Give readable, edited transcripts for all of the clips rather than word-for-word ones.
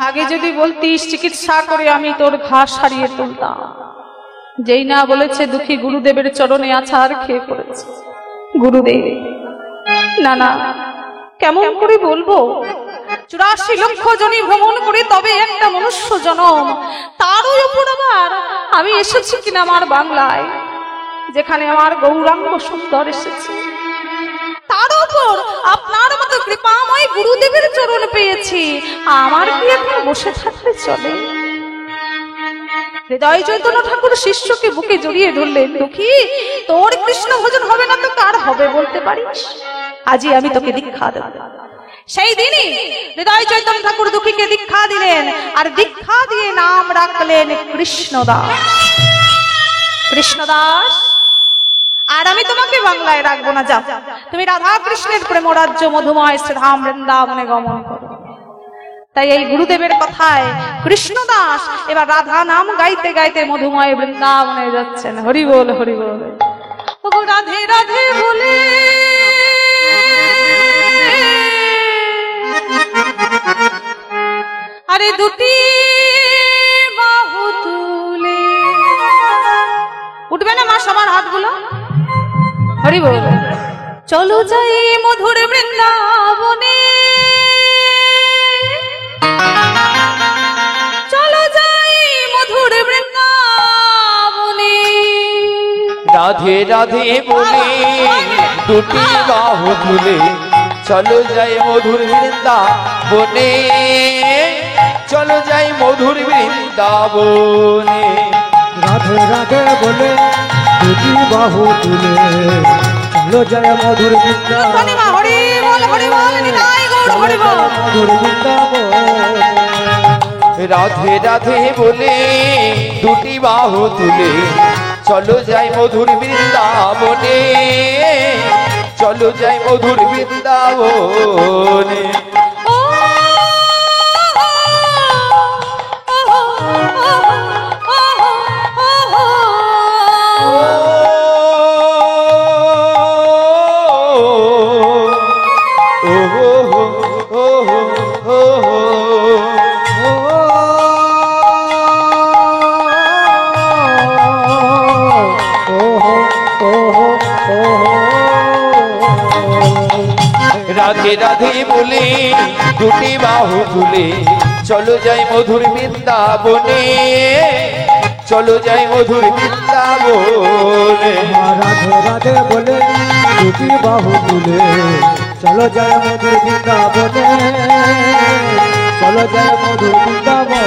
আগে যদি বলতিস চিকিৎসা করে আমি তোর ঘা সারিয়ে তুলতাম। যেই না বলেছে দুঃখী গুরুদেবের চরণে আছাড় খেয়ে পড়েছে। গুরুদেব, না না, কেমন করে বলবো? 84 লক্ষ জনি ভ্রমণ করে তবে একটা মনুষ্য জনম, তারও উপর আবার আমি এসেছি কিনা আমার বাংলায়, যেখানে আমার গৌরাঙ্গ সুন্দর এসেছে, তার উপর আপনার মতো কৃপাময় গুরুদেবের চরণ পেয়েছি। আমার কি এখন বসে থাকতে চলে? হৃদয় চৈতন্য ঠাকুর শিষ্যকে বুকে জড়িয়ে ধরলেন। দুঃখী, তোর কৃষ্ণ ভজন হবে না তো কার হবে বলতে পারিস? আজই আমি তোকে দীক্ষা দেব। সেই দিনই হৃদয় চৈতন্য ঠাকুর দুঃখীকে দীক্ষা দিলেন, আর দীক্ষা দিয়ে নাম রাখলেন কৃষ্ণদাস। কৃষ্ণদাস, আর আমি তোমাকে বাংলায় রাখবো না, যাও তুমি রাধা কৃষ্ণের প্রেম রাজ্য মধুময় শ্রীধাম বৃন্দাবনে গমন করো। তাই এই গুরুদেবের কথায় কৃষ্ণদাস এবার রাধা নাম গাইতে গাইতে মধুময় বৃন্দাবনে যাচ্ছেন। হরি বল, হরি বল। রাধে রাধে বলে আরে দুটি বাহু তুলে, উঠবে না মা সবার হাতগুলো? হরি বল। চলো যাই মধুর বৃন্দাবনে, চলো যাই মধুর বৃন্দাবনে। রাধে রাধে বলে দুটি বাহু তুলে চলো যাই মধুর বৃন্দাবনে, চলো যাই মধুর বৃন্দাবনে। রাধে রাধে বলে দুটি বাহু তুলে চলো যায় মধুর বৃন্দাবনে, হরি বল, হরি বল, নিতাই গৌর হরি বল। মধুর বৃন্দাবনে। রাধে রাধে বলে দুটি বাহু তুলে চলো যাই মধুর বৃন্দাবনে, চলো যাই মধুর বৃন্দাবনে। রাধে রাধে বলে দুটি বাহু তুলে চলো যাই মধুর বৃন্দাবনে, চলো যাই মধুর বৃন্দাবনে। রাধে রাধে বলে দুটি বাহু তুলে চলো যায় মধুর বৃন্দাবনে, চলো যায় মধুর বৃন্দাবনে।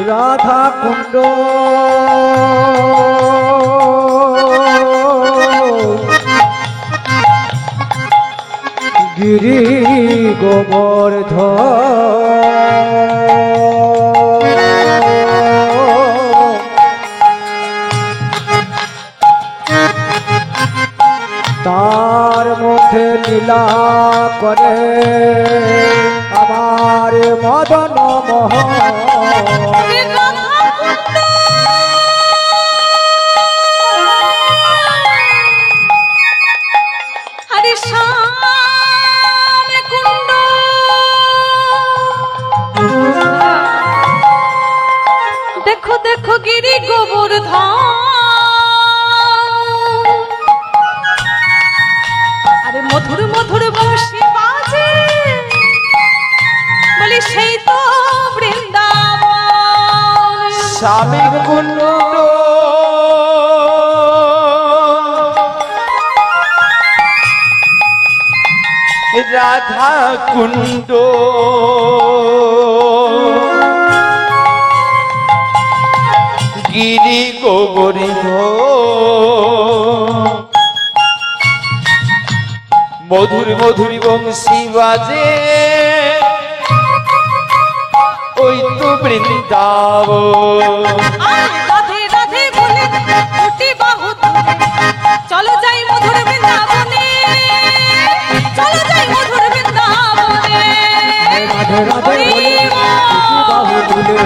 রাধা কুণ্ড গিরি গোবর্ধন সাথে লীলা করে আমার মদন মোহন। হরে শ্যাম কুণ্ড দেখো দেখো গিরি গোবর্ধন আরে মধুর মধুর বংশী বাজে বলি সেই তো বৃন্দাবন স্বামী কুণ্ড রাধা কুণ্ড গিরি গোবর্ধন মধুর মধুর বংশী বাজে ওই তো বৃন্দাবন। রাধে রাধে বলে উঠি বাহু চলো যাই মধুর বৃন্দাবনে চলো যাই মধুর বৃন্দাবনে রাধে রাধে বলে বাহু তুলে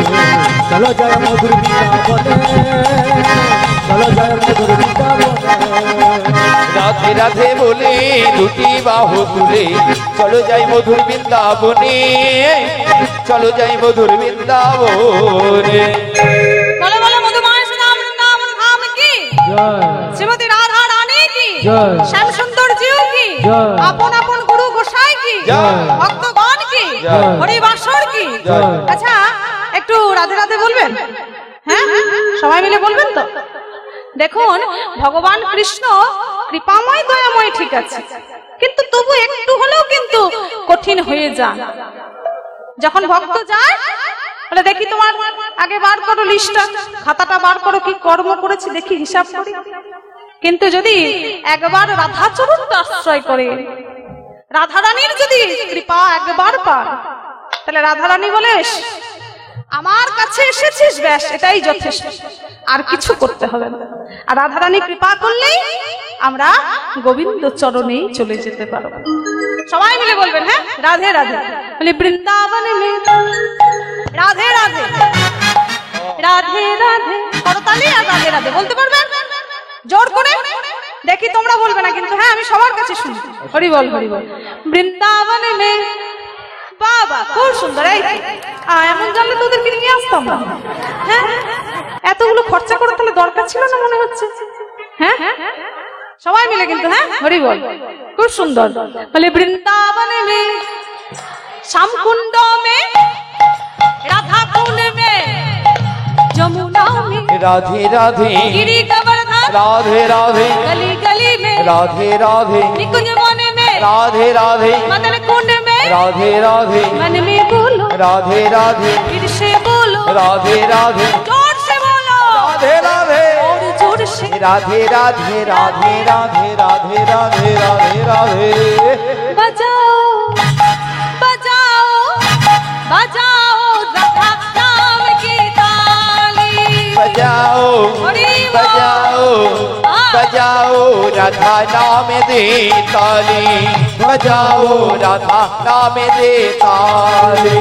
চলো জয় মধুর বৃন্দাবনে চলো জয় মধুর বৃন্দাবনে। রাধে রাধে বলে দুটি বাহু তুলে চলো যাই মধুর বৃন্দাবনে চলো যাই মধুর বৃন্দাবনে। বলো বলো মধুমায় সুধাম বৃন্দাবন ধাম কি জয় শ্রীমতী রাধা রানী কি জয় শ্যাম সুন্দর জিউ কি জয় আপন আপন গুরু গোসাই কি জয় ভক্তগণ কি জয় হরিবাসর কি জয়। আচ্ছা একটু রাধে রাধে বলবেন হ্যাঁ সবাই মিলে বলবেন তো। দেখুন ভগবান কৃষ্ণ কৃপাময় দয়াময় ঠিক আছে কিন্তু তবু একটু হলেও কিন্তু কঠিন হয়ে যান যখন ভক্ত যায় বলে দেখি তোমার আগে বার করো লিস্টটা খাতাটা বার করো কি কর্ম করেছি দেখি হিসাব করি কিন্তু যদি একবার রাধাচরণ আশ্রয় করে রাধারানীর যদি কৃপা একবার পায় তাহলে রাধারানী বলে আমার কাছে এসেছিস ব্যাস এটাই যথেষ্ট আর কিছু করতে হবে না আর রাধারানী কৃপা করলেই আমরা গোবিন্দ চরণেই চলে যেতে পারবো। সবাই মিলে বলবেন হ্যাঁ রাধে রাধে বলি বৃন্দাবনে মে রাধে রাধে রাধে রাধে করতালি আর রাধে রাধে বলতে পারবেন জোর করে দেখি তোমরা বলবে না কিন্তু হ্যাঁ আমি সবার কাছে শুনি হরি বল বৃন্দাবনে মে বাবা খুব সুন্দর এই এমন জানলে তোদেরকে নিয়ে আসতাম না হ্যাঁ এতগুলো খরচা করে তাহলে দরকার ছিল না মনে হচ্ছে হ্যাঁ সবাই মিলে কিন্তু হ্যাঁ হরি বল খুব সুন্দর বলে বৃন্দাবনে মে শ্যাম কুণ্ড মে রাধা কুণ্ড মে যমুনা মে রাধে রাধে गिरी गोवर्धन राधे राधे गली गली में राधे राधे निकुंज वन में राधे राधे मदन कुंड में राधे राधे मन में बोलो राधे राधे फिर से बोलो राधे राधे जोर से बोलो राधे राधे और जोर से राधे राधे राधे राधे राधे राधे राधे राधे बजाओ बजाओ बजाओ राधा नाम की ताली बजाओ बजाओ बजाओ राधा नाम दे ताली बजाओ राधा नाम दे ताली।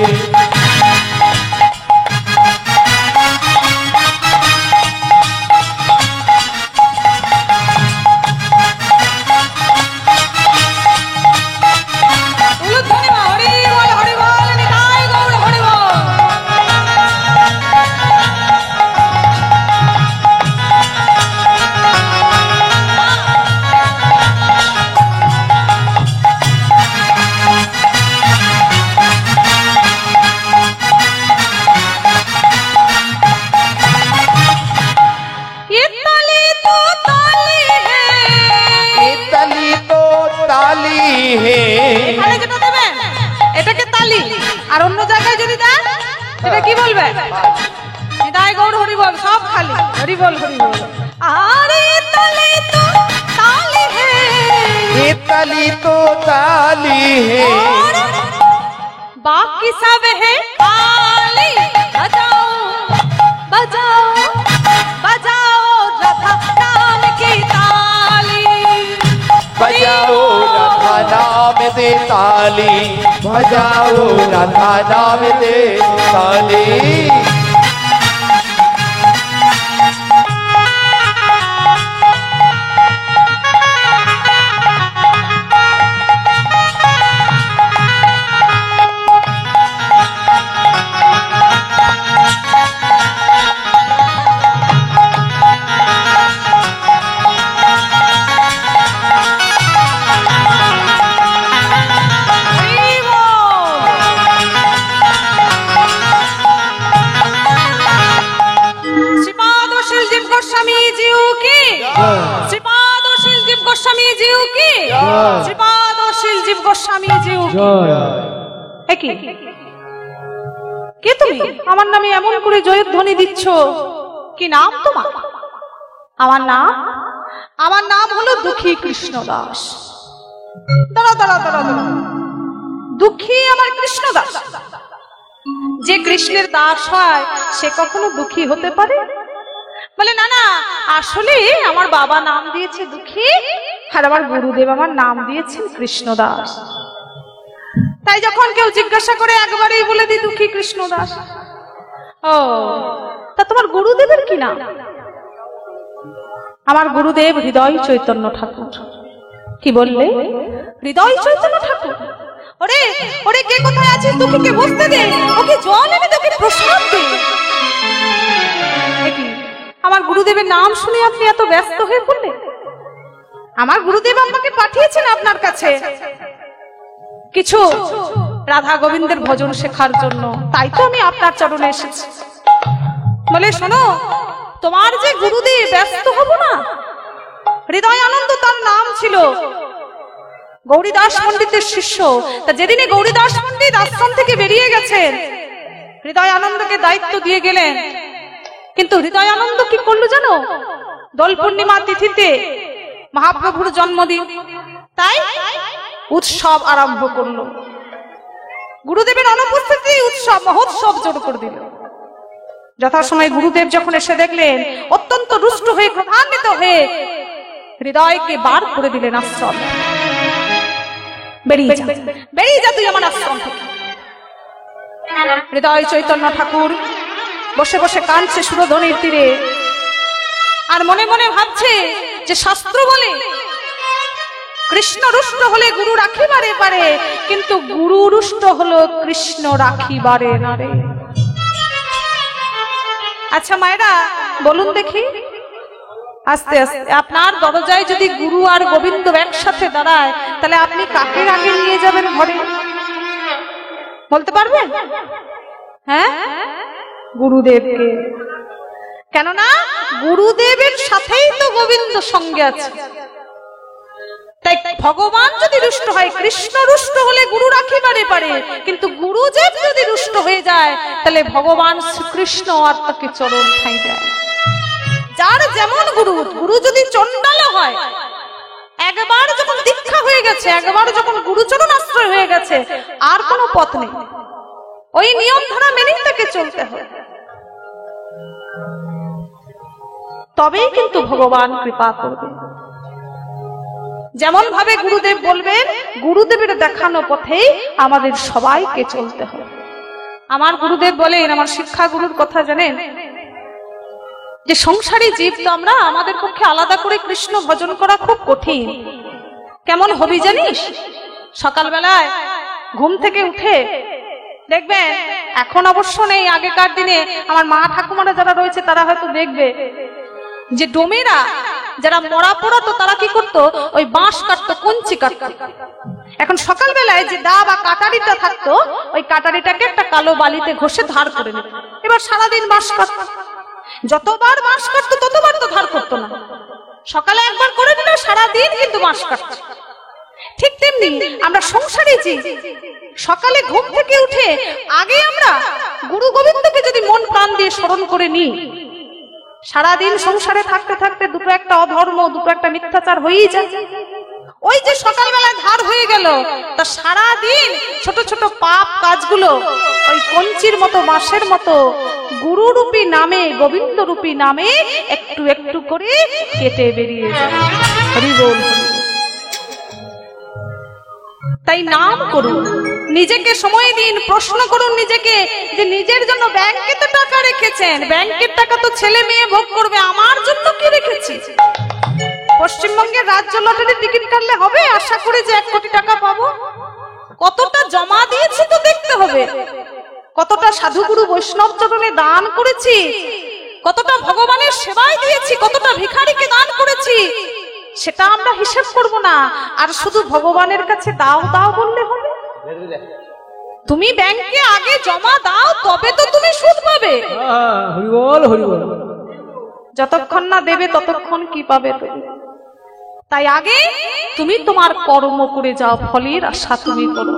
এটাকে তালি আর অন্য জায়গায় যদি দেন এটা কি বলবে নিতাই গৌর হরি বল সব খালি হরি বল আরে তালি তো তালি হে ये ताली तो ताली है बाकी सब है ताली बजाओ बजाओ बजाओ राधा नाम की ताली बजाओ राधा ताली बजाओ राधा नाम दे ताली কে তুমি? আমার নামে এমন করে জয়ের ধ্বনি দিচ্ছ, কি নাম তোমার? আমার নাম হলো দুঃখী কৃষ্ণদাস। দাঁড়া দাঁড়া দাঁড়া দাঁড়া, দুঃখী আমার কৃষ্ণদাস? যে কৃষ্ণের দাস হয় সে কখনো দুঃখী হতে পারে? বলে না না, আসলে আমার বাবা নাম দিয়েছে দুঃখী, আর আমার গুরুদেব আমার নাম দিয়েছেন কৃষ্ণদাস। তাই যখন কেউ জিজ্ঞাসা করে একবারেই বলে দিই দুঃখী কৃষ্ণদাস। ও, তা তোমার গুরুদেবের কি নাম? আমার গুরুদেব হৃদয় চৈতন্য ঠাকুর। কি বললে? হৃদয় চৈতন্য ঠাকুর? ওরে ওরে, কে কোথায় আছিস? দুঃখীকে বসতে দে, ওকে জল এনে তোকে প্রসাদ দে। আমার গুরুদেবের নাম শুনে আপনি এত ব্যস্ত হয়ে পড়লেন? আমার গুরুদেব আমাকে পাঠিয়েছেন আপনার কাছে কিছু রাধা গোবিন্দের ভজন শেখার জন্য, তাই তো আমি আপনার চরণে এসেছি। বলে শোনো, তোমার যে গুরুদেব, ব্যস্ত হব না। হৃদয় আনন্দ তার নাম ছিল, গৌরীদাস পণ্ডিতের শিষ্য। তা যেদিনে গৌরীদাস পণ্ডিত আশ্রম থেকে বেরিয়ে গেছেন, হৃদয় আনন্দকে দায়িত্ব দিয়ে গেলেন। কিন্তু হৃদয় আনন্দ কি করলো জানো? দোল পূর্ণিমা তিথিতে মহাপ্রভুর জন্মদিন, তাই উৎসব আরম্ভ করলো। গুরুদেবের অনুপস্থিতি উৎসব মহোৎসব জোর করে দিল। যথাসময়ে গুরুদেব যখন এসে দেখলেন, অত্যন্ত রুষ্ট হয়ে ক্রোধান্বিত হয়ে হৃদয়কে বার করে দিলেন আশ্রম। বেরিয়ে যা তুই আমার আশ্রম থেকে। হৃদয় চৈতন্য ঠাকুর বসে বসে কাঁদছে সুরধনির তীরে, আর মনে মনে ভাবছে যে শাস্ত্র বলে কৃষ্ণ রুষ্ট হলে গুরু রাখিবারে পারে, কিন্তু গুরু রুষ্ট হলো কৃষ্ণ রাখিবারে না রে। আচ্ছা মায়েরা বলুন দেখি, আস্তে আস্তে আপনার দরজায় যদি গুরু আর গোবিন্দ একসাথে দাঁড়ায়, তাহলে আপনি কাকে আগে নিয়ে যাবেন ঘরে? বলতে পারবেন? হ্যাঁ, গুরুদেবকে। কেননা গুরুদেবের সাথেই তো গোবিন্দ সঙ্গে আছে। তাই ভগবান যদি রুষ্ট হয়, কৃষ্ণ রুষ্ট হলে গুরু রাখিবারে পারে, কিন্তু গুরুদেব যদি রুষ্ট হয়ে যায়, তাহলে ভগবান শ্রীকৃষ্ণ আর তাকে চরণ ঠাঁই দেয়। যার যেমন গুরু, গুরু যদি চণ্ডাল হয়, একবার যখন দীক্ষা হয়ে গেছে, একবার যখন গুরুচরণ আশ্রয় হয়ে গেছে, আর কোনো পথ নেই, ওই নিয়ম ধারা মেনেই তাকে চলতে হবে। তবেই কিন্তু ভগবান কৃপা করবে। যেমন ভাবে গুরুদেব বলবেন, গুরুদেবের দেখানো পথেই আমাদের সবাইকে চলতে হবে। আমার গুরুদেব বলেন, আমার শিক্ষা গুরুর কথা জানেন, যে সংসারী জীব তো আমরা, আমাদের পক্ষে আলাদা করে কৃষ্ণ ভজন করা খুব কঠিন। কেমন হবি জানিস? সকালবেলায় ঘুম থেকে উঠে দেখবেন, এখন অবশ্য নেই, আগেকার দিনে আমার মা ঠাকুমারা যারা রয়েছে তারা হয়তো দেখবে যে ডোমেরা যারা মরা পড়াতো তারা কি করতো, ওই বাঁশ কাটতো, কঞ্চি কাটতো। এখন সকালবেলায় যে দা বা কাটারিটা থাকতো, ওই কাটারিটাকে একটা কালো বালিতে ঘষে ধার করে নিত। এবার সারাদিন বাঁশ কাটতো, যতবার বাঁশ কাটতো ততবার তো ধার করতো না। সকালে একবার করে দিল, সারাদিন কিন্তু বাঁশ কাটতো। ঠিক তেমনি আমরা সংসারে যে সকালে ঘুম থেকে উঠে আগে আমরা গুরু গোবিন্দকে যদি মন প্রাণ দিয়ে স্মরণ করে নিই, সারাদিন সংসারে থাকতে থাকতে দুটো একটা অধর্ম, দুটো একটা মিথ্যাচার হয়েই যায়। ওই যে সকালবেলায় ধার হয়ে গেল, তা সারাদিন ছোট ছোট পাপ কাজগুলো ওই কঞ্চির মতো, বাঁশের মতো গুরুরূপী নামে, গোবিন্দ রূপী নামে একটু একটু করে কেটে বেরিয়ে যায়। হরি বল। তাই নাম করুন, নিজেকে সময় দিন, প্রশ্ন করুন নিজেকে যে নিজের জন্য ব্যাংকে তো টাকা রেখেছেন, ব্যাংকের টাকা তো ছেলে মেয়ে ভোগ করবে, আমার জন্য কি রেখেছি? পশ্চিমবঙ্গের রাজ্য লটারির টিকিট কাটলে হবে আশা করে যে 1 কোটি টাকা পাবো? কতটা জমা দিয়েছি তো দেখতে হবে, কতটা সাধুগুরু বৈষ্ণব চরণে দান করেছি, কতটা ভগবানের সেবায় দিয়েছি, কতটা ভিখারিকে দান করেছি, সেটা আমরা হিসাব করব না, আর শুধু ভগবানের কাছে দাও দাও বললে হবে? তুমি ব্যাংকে আগে জমা দাও, তবে তো তুমি সুদ পাবে। হরি বল হরি বল। যতক্ষণ না দেবে ততক্ষণ কি পাবে তুমি? তাই আগে তুমি তোমার কর্ম করে যাও, ফলের আশা তুমি করো।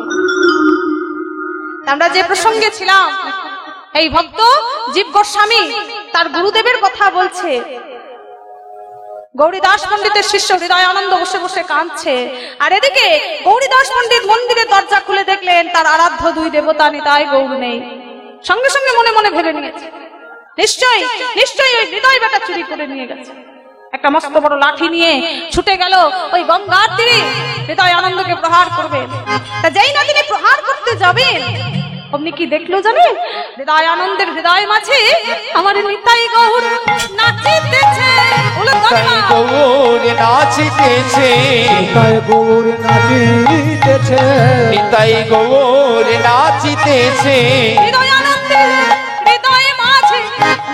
আমরা যে প্রসঙ্গে ছিলাম, এই ভক্ত জীব গোস্বামী তার গুরুদেবের কথা বলছে। গৌরীদাস পণ্ডিতের শিষ্য হৃদয় আনন্দ বসে বসে কাঁদছে, আর এদিকে গৌরীদাস পণ্ডিত মন্দিরের দরজা খুলে দেখলেন তার আরাধ্য 2 দেবতা নিতাই গৌর নেই। সঙ্গে সঙ্গে মনে মনে ভেবে নিয়েছে নিশ্চয়ই নিশ্চয়ই ওই হৃদয় বেটা চুরি করে নিয়ে গেছে। একটা মস্ত বড় লাঠি নিয়ে ছুটে গেল ওই গঙ্গার তীরে হৃদয় আনন্দকে প্রহার করবে। তা যেই না তিনি প্রহার করতে যাবেন, অমনি কি দেখলো জানেন? হৃদয় আনন্দের হৃদয় মাঝে আমার নিতাই গৌর নাচিতেছে। নিতাই গৌর নাচিতেছে, নিতাই গৌর নাচিতেছে, নিতাই গৌর নাচিতেছে। হৃদয় আনন্দের হৃদয় মাঝে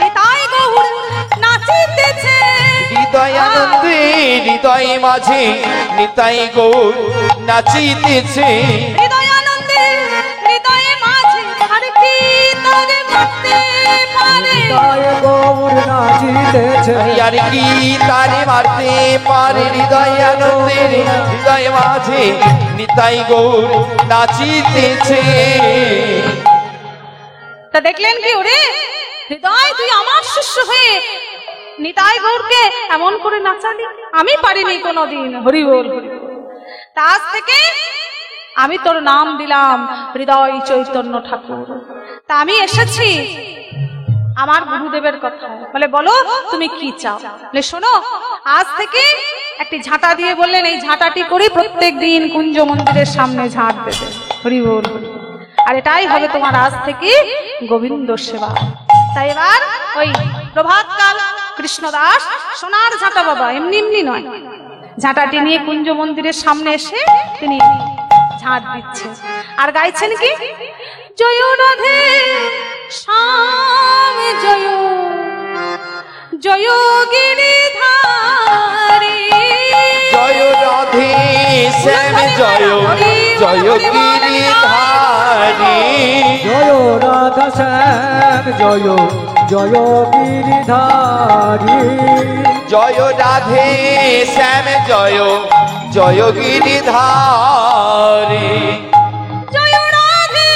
নিতাই গৌর নাচিতেছে। হৃদয় আনন্দে হৃদয় মাঝে নিতাই গৌর নাচিতেছে। হৃদয় আনন্দের হৃদয় মাঝে আর কি তোরে মারতে পারে? নিতাই গৌর নাচিতেছে, আর কি তারে মারতে পারে? হৃদয় আনন্দের হৃদয় মাঝে নিতাই গৌর নাচিতেছে। তা দেখলেন কি, ওরে হৃদয় তুই আমার শিষ্য হয়ে নিতাই গৌরকে এমন করে নাচালি, আমি পারিনি কোনোদিন। হরি বল হরি বল। তা আজ থেকে আমি তোর নাম দিলাম হৃদয় চৈতন্য ঠাকুর। তা আমি এসেছি আমার গুরুদেবের কথা। বলে বলো তুমি কি চাও? বলে শোনো, আজ থেকে একটি ঝাঁটা দিয়ে বললেন এই ঝাঁটাটি করে প্রত্যেক দিন কুঞ্জ মন্দিরের সামনে ঝাঁট দেবে। হরি বল হরি বল। আর এটাই হবে তোমার আজ থেকে গোবিন্দ সেবা। তাই এবার ওই প্রভাতকাল কৃষ্ণদাস সোনার ঝাঁটা, বাবা এমনি এমনি নয়, ঝাঁটাটি নিয়ে কুঞ্জ মন্দিরের সামনে এসে তিনি ঝাঁট দিচ্ছে আর গাইছেন কি, জয় রাধে শ্যাম জয় জয় গিরিধারী, জয় রাধে শ্যাম জয় জয় গিরিধারী। জয় রাধা শ্যাম জয় জয় গিরিধারী, জয় রাধে শ্যাম জয় জয় গিরিধারী। জয় রাধে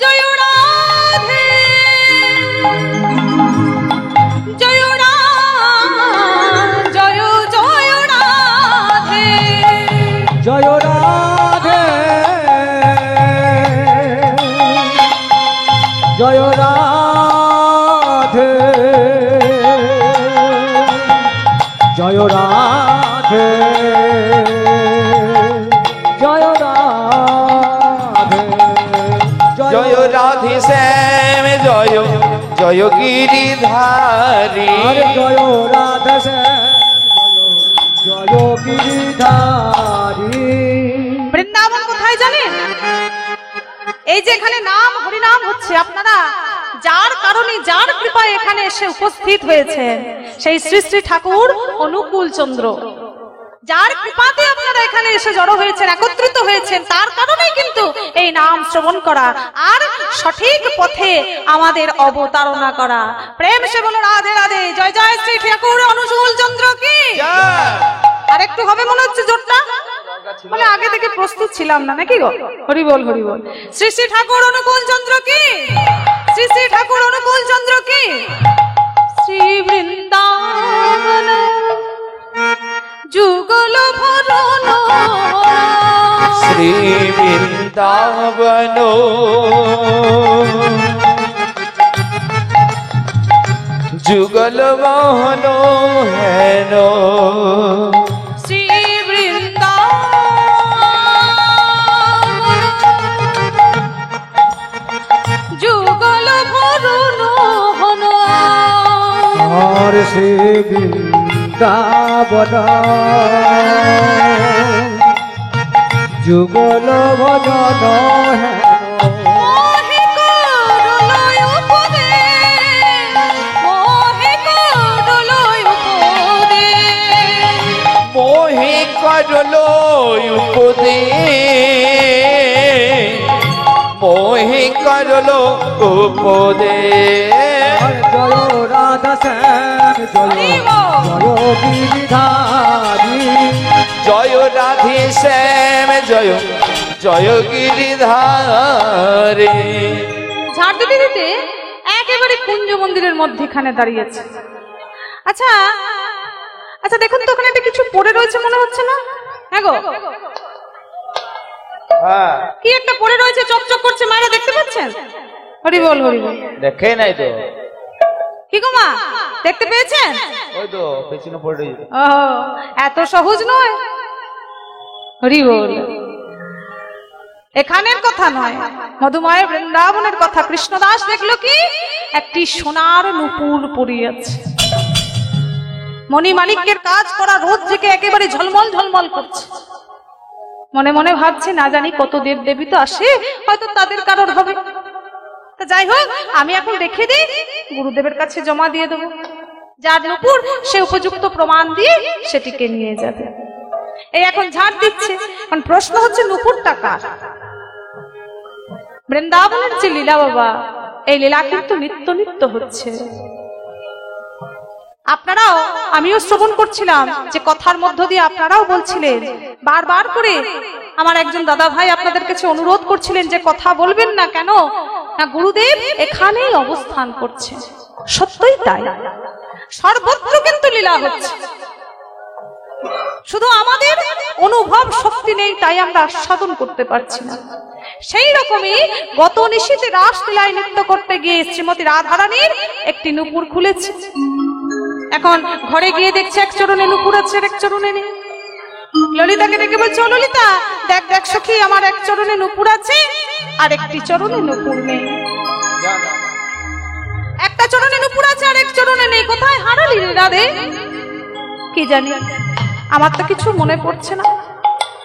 জয় রাধে জয় জয় জয় রাধে জয় রাধে জয় রাধে জয় রাধে জয় রাধে জয় রাধে শ্যাম জয় জয় গিরিধারী। জয় রাধে জয় গিরিধারী। বৃন্দাবন কোথায় জানেন? এই যে এখানে নাম হরিনাম হচ্ছে, আপনারা যার কারণে যার কৃপায় এখানে এসে উপস্থিত হয়েছেন সেই শ্রী শ্রী ঠাকুর অনুকূল চন্দ্র, যার কৃপাতে আপনারা এখানে এসে জড়ো হয়েছেন, একত্রিত হয়েছেন, তার কারণেই কিন্তু এই নাম শ্রবণ করা আর সঠিক পথে আমাদের অবতারণা করা। প্রেম সে বলো রাধে রাধে, জয় জয় শ্রী ঠাকুর অনুকূল চন্দ্র কি। আর একটু হবে মনে হচ্ছে জোরটা, মানে আগে থেকে প্রস্তুত ছিলাম না নাকি গো? হরি বল হরি বল। শ্রী শ্রী ঠাকুর অনুকূল চন্দ্র কি, শ্রী শ্রী ঠাকুর অনুকূল চন্দ্র কি। শ্রী বৃন্দাবন যুগল ভরণ, শ্রী বৃন্দাবন যুগল মোহন হেন, শ্রী বৃন্দাবন শ্রী বৃন্দাবন যুগল ভজন মোহে করলয় উপদেশ, মোহে করলয় উপদেশ। মোহে করলো উপদে মোহে করলো উপদে জয় রাধা শ্যাম জয় জয় গিরিধারী জয় রাধে শ্যাম জয় জয় গিরিধারে। ঝাড় দিতে দিতে একেবারে কুঞ্জ মন্দিরের মধ্যখানে দাঁড়িয়েছে। আচ্ছা আচ্ছা, দেখুন তো ওখানে একটা কিছু পড়ে রয়েছে মনে হচ্ছে না? হ্যাঁ গো, হ্যাঁ, কি একটা পড়ে রয়েছে, চকচক করছে, মায়েরা দেখতে পাচ্ছেন? হরি বল হরি বল। দেখে নাই তো, কি গো মা, দেখতে পেয়েছেন? ওই তো পেছনে পড়ে রয়েছে। ও, এত সহজ নয়। হরি বল। এখানের কথা নয়, মধুময় বৃন্দাবনের কথা। কৃষ্ণদাস দেখলো কি একটি সোনার নুপুর পরিয়েছে। মণিমাণিক্যের কাজ করা রোদ জেগে একেবারে ঝলমল ঝলমল করছে। মনে মনে ভাবছে, না জানি কত দেব দেবী তো আসে, হয়তো তাদের কারোর হবে। তা যাই হোক, আমি এখন রেখে দিই, গুরুদেবের কাছে জমা দিয়ে দেবো। যার নুপুর সে উপযুক্ত প্রমাণ দিয়ে সেটিকে নিয়ে যাবে। এই এখন ঝাড় দিচ্ছে। এখন প্রশ্ন হচ্ছে, নুপুরটা কার? বৃন্দাবনের যে লীলা বাবা, এই লীলা কিন্তু নিত্য নিত্য হচ্ছে। আপনারাও, আমিও শ্রবণ করছিলাম যে কথার মধ্য দিয়ে আপনারাও বলছিলেন, বারবার করে আমার একজন দাদা ভাই আপনাদের কাছে অনুরোধ করছিলেন যে কথা বলবেন না কেন, না গুরুদেব এখানেই অবস্থান করছে। সত্যই তাই, সর্বত্র কিন্তু লীলা হচ্ছে, শুধু আমাদের অনুভব শক্তি নেই, তাই আমরা আস্বাদন করতে পারছি না। সেই রকমই গত নিশীথে রাসলীলায় নৃত্য করতে গিয়ে শ্রীমতী রাধারানীর একটি নুপুর খুলেছে। এখন ঘরে গিয়ে দেখছে এক চরণে নুপুর আছে, এক চরণে নেই। ললিতাকে ডেকে বলছে, ও ললিতা, দেখ দেখ সখী, আমার এক চরণে নুপুর আছে আর একটি চরণে নুপুর নেই। একটা চরণে নুপুর আছে আর এক চরণে নেই, কোথায় হারালি রে রাধে? কি জানি, আমার তো কিছু মনে পড়ছে না।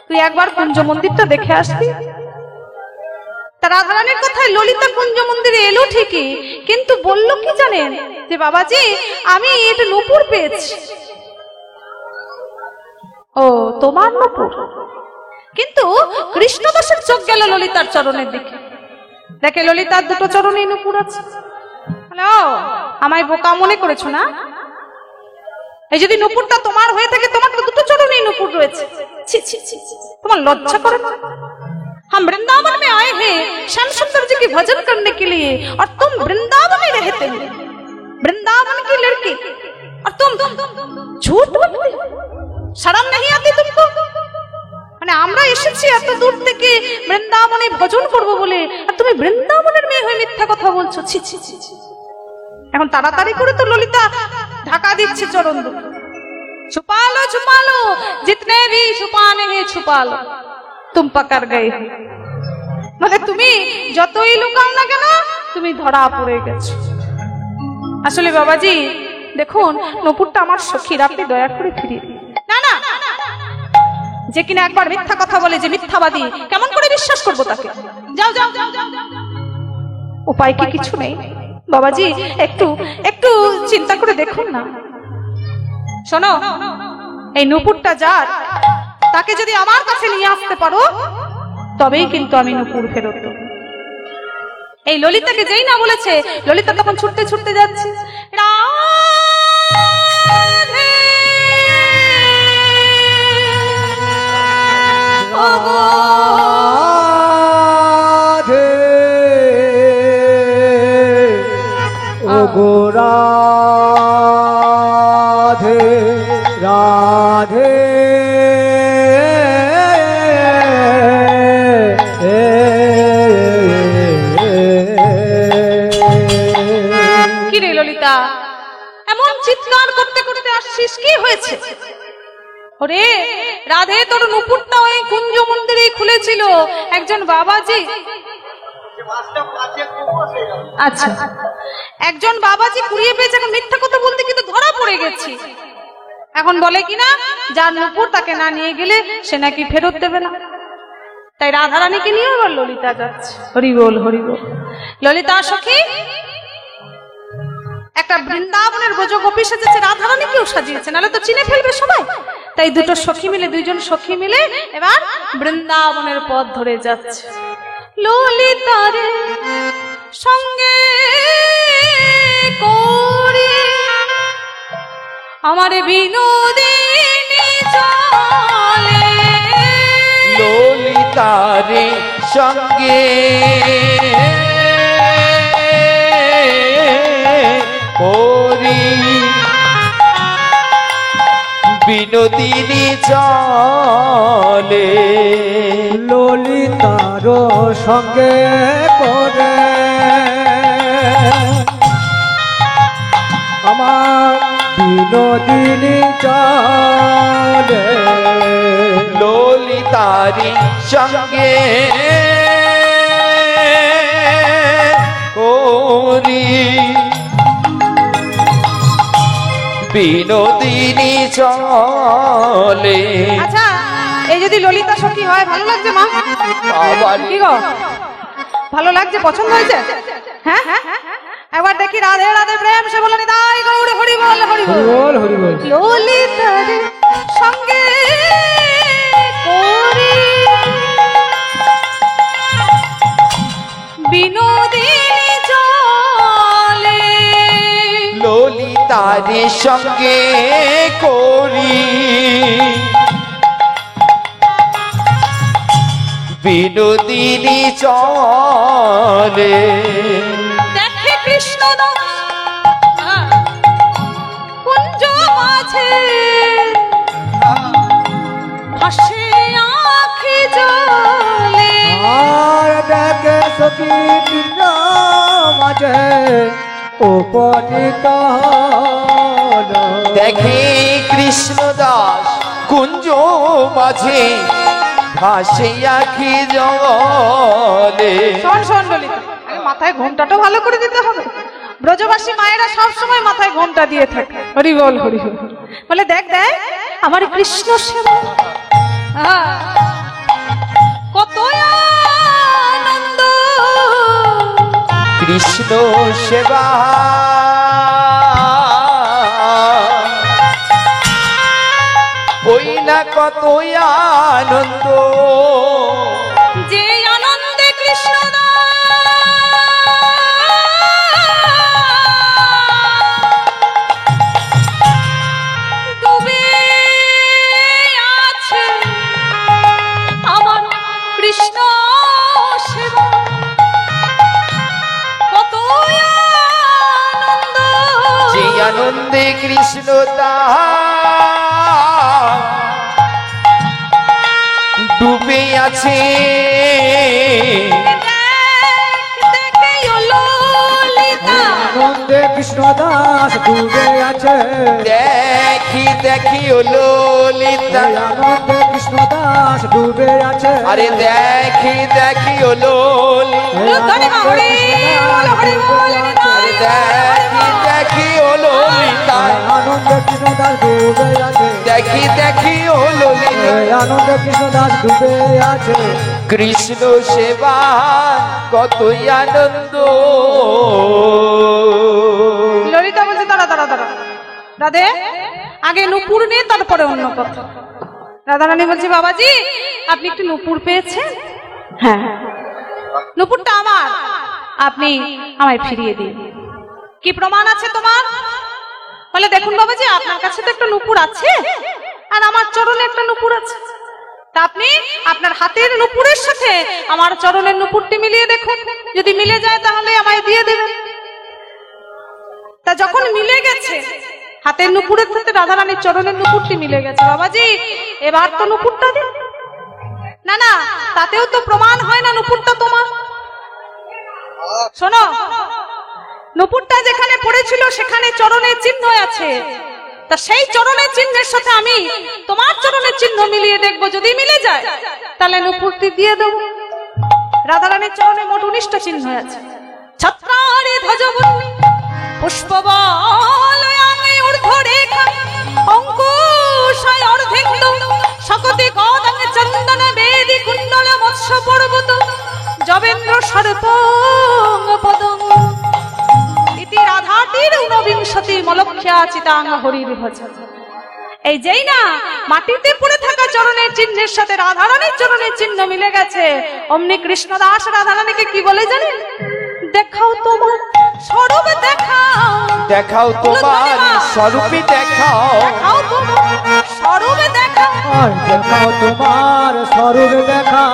তুই একবার কুঞ্জ মন্দিরটা দেখে আসবি। তা রাধারানীর কথায় ললিতা কুঞ্জ মন্দিরে এলো ঠিকই, কিন্তু বললো কি জানেন, যে বাবাজি আমি এটা নুপুর পেয়েছি। ও, তোমার নুপুর? কিন্তু কৃষ্ণদাসের চোখ গেল ললিতার চরণের দিকে, দেখে ললিতার দুটো চরণেই নুপুর আছে। হ্যালো, আমায় বোকা মনে করেছো না? এই যদি নুপুরটা তোমার হয়ে থাকে, তোমার তো দুটো চরণেই নুপুর রয়েছে। ছি ছি ছি, তোমার লজ্জা করে না? हम वृंदावन में आए हैं श्याम सुंदर जी की भजन करने के लिए, और तुम वृंदावन में रहते हो, वृंदावन की लड़की, और तुम झूठ बोलते, शर्म नहीं आती तुमको? মানে আমরা এসেছি এত দূর থেকে বৃন্দাবনে ভজন করব বলে, আর তুমি বৃন্দাবনের মেয়ে হয়ে মিথ্যা কথা বলছো। ছি ছি ছি। এখন তাড়াতাড়ি করে তো ললিতা ঢাকা দিচ্ছে চরণ দুটো। छुपा लो जितने भी छुपाने हैं छुपा लो, तुम पकड़ गए। মানে তুমি যতই লুকাও না কেন, তুমি ধরা পড়ে গেছো। আসলে বাবাজি দেখুন, নুপুরটা আমার সখীর, আপনি দয়া করে ফিরিয়ে দিন। না না, যে কিনা একবার মিথ্যা কথা বলে, যে মিথ্যাবাদী, কেমন করে বিশ্বাস করবো তাকে? যাও যাও, উপায় কি কিছু নেই? বাবাজি একটু একটু চিন্তা করে দেখুন না। শোনো, এই নুপুরটা যার, তাকে যদি আমার কাছে নিয়ে আসতে পারো, তবেই কিন্তু আমি নুপুর ফেরত দেব। এই ললিতাকে যেই না বলেছে, ললিতা তখন ছুটতে ছুটতে যাচ্ছে, রাধে ওগো ওগো রাধে রাধে কিরে ললিতা, এমন চিৎকার করতে করতে আসছিস, কি হয়েছে? ওরে রাধে, তোর নুপুরটা ওই কুঞ্জ মন্দিরেই খুলেছিল একজন বাবাজি। আচ্ছা, একজন বাবাজি কুড়িয়ে পেয়েছে, এখন মিথ্যা কথা বলতে কিন্তু ধরা পড়ে গেছি। এখন বলে কিনা যার নুপুর তাকে না নিয়ে গেলে সে নাকি ফেরত দেবে না। তাই রাধারানীকে নিয়ে আবার ললিতা যাচ্ছে। হরি বল হরি বল। ললিতা সখী একটা বৃন্দাবনের ব্রজগোপী সেজেছে, রাধারানীকেও সাজিয়েছে, নাহলে তো চিনে ফেলবে সবাই। তাই দুজন সখী মিলে এবার বৃন্দাবনের পথ ধরে যাচ্ছে। ললিতার সঙ্গে করে আমার বিনোদিনী চলে, ললিতারে সঙ্গে করি বিনোদিনী চলে, ললিতার সঙ্গে করে আমার বিনোদিনী চলে, ললিতারি সঙ্গে করি বিনোদিনী চলে। আচ্ছা, এই যদি ললিতা সখী হয় ভালো লাগছে মা? আবার কি গো, ভালো লাগছে? পছন্দ হয়েছে? হ্যাঁ, একবার দেখি রাধে রাধে প্রেম সে বলে নিতাই গৌর হরি বল হরি বল। বল হরি বল। ললিতার সঙ্গে করি বিনোদিনী চলে, ললিতারি সঙ্গে করি বিনোদিনী চলে, দেখে কৃষ্ণ কুঞ্জ মাঝে হাসে আঁখি জলে, আর দেখে সখী পিণ্ড মাঝে উপনীত হল, দেখে কৃষ্ণ দাস কুঞ্জ মাঝে ভাসে আখি জলে। শোন শোন ললিতা, আগে মাথায় ঘোমটাটা ভালো করে দিতে হবে। ব্রজবাসী মায়েরা সব সময় মাথায় ঘোমটা দিয়ে থাকে। হরি বল হরি বল বলে দেখ দেখ আমার কৃষ্ণ সেবা কত আনন্দ, কৃষ্ণ সেবা ওই না কত আনন্দ, যে আনন্দে কৃষ্ণ ডুবে আছে আমার কৃষ্ণ সেবা কত আনন্দ, যে আনন্দে কৃষ্ণ ডুবে আছে, আনন্দে কৃষ্ণ দাস ডুবে আছে, দেখি দেখি ও ললিতা, আনন্দে কৃষ্ণ দাস ডুবে আছে, আরে দেখি দেখি ও ললিতা, দেখি দেখি ও ললিতা, আনন্দে কৃষ্ণ দাস ডুবে আছে, দেখি দেখি ও ললিতা, আনন্দে কৃষ্ণ দাস ডুবে আছে, কৃষ্ণ সেবা কতই আনন্দ। ললিতা বলছে দাঁড়া দাঁড়া দাঁড়া রাধে, আগে নুপুর নিয়ে তারপরে অন্য কথা। রাধারানী বলছে বাবাজি আপনি একটু নুপুর পেয়েছেন? হ্যাঁ, নুপুরটা আমার, আপনি আমায় ফিরিয়ে দিন। কি প্রমাণ আছে তোমার? বলে দেখুন বাবাজি আপনার কাছে তো একটা নুপুর আছে আর আমার চরণে একটা নুপুর আছে, তা আপনি আপনার হাতের নুপুরের সাথে আমার চরণের নুপুরটি মিলিয়ে দেখুন, যদি মিলে যায় তাহলে আমায় দিয়ে দেবেন। তা যখন মিলে গেছে হাতের নুপুরের সাথে রাধারানীর চরণের নুপুরটি মিলে গেছে, বাবাজি এবার তো নুপুরটা দিন। না না, তাতেও তো প্রমাণ হয় না নুপুরটা তোমার। শোনো, নুপুরটা যেখানে পড়েছিল সেখানে চরণের চিহ্ন আছে, তা সেই চরণের চিহ্নের সাথে আমি তোমার চরণের চিহ্ন মিলিয়ে দেখবো, যদি মিলে যায় তাহলে নুপুরটি দিয়ে দেবো। রাধারানীর চরণে মোট 19টা চিহ্ন আছে। ছত্রারে ধ্বজবর্ণী পুষ্পবল আঙ্গে ঊর্ধ্বরেখা অঙ্কুশায় অর্ধেন্দু শকতি গদাঙ্গে চন্দন বেদি কুণ্ডল মৎস্য পর্বত জবেন্দ্র সর্পং পদং ইতি রাধাটির 49 মলক্ষ্যা চিতাঙ্গ হরির ভজন। এই যেই না মাটিতে পড়ে থাকা চরণের চিহ্নের সাথে রাধারানীর চরণের চিহ্ন মিলে গেছে, অমনি কৃষ্ণদাস রাধারানীকে কি বলে জানেন? দেখাও তোমার স্বরূপ দেখাও, দেখাও তোমার স্বরূপই দেখাও, দেখাও তোমার স্বরূপ দেখাও, দেখাও তোমার স্বরূপ দেখাও,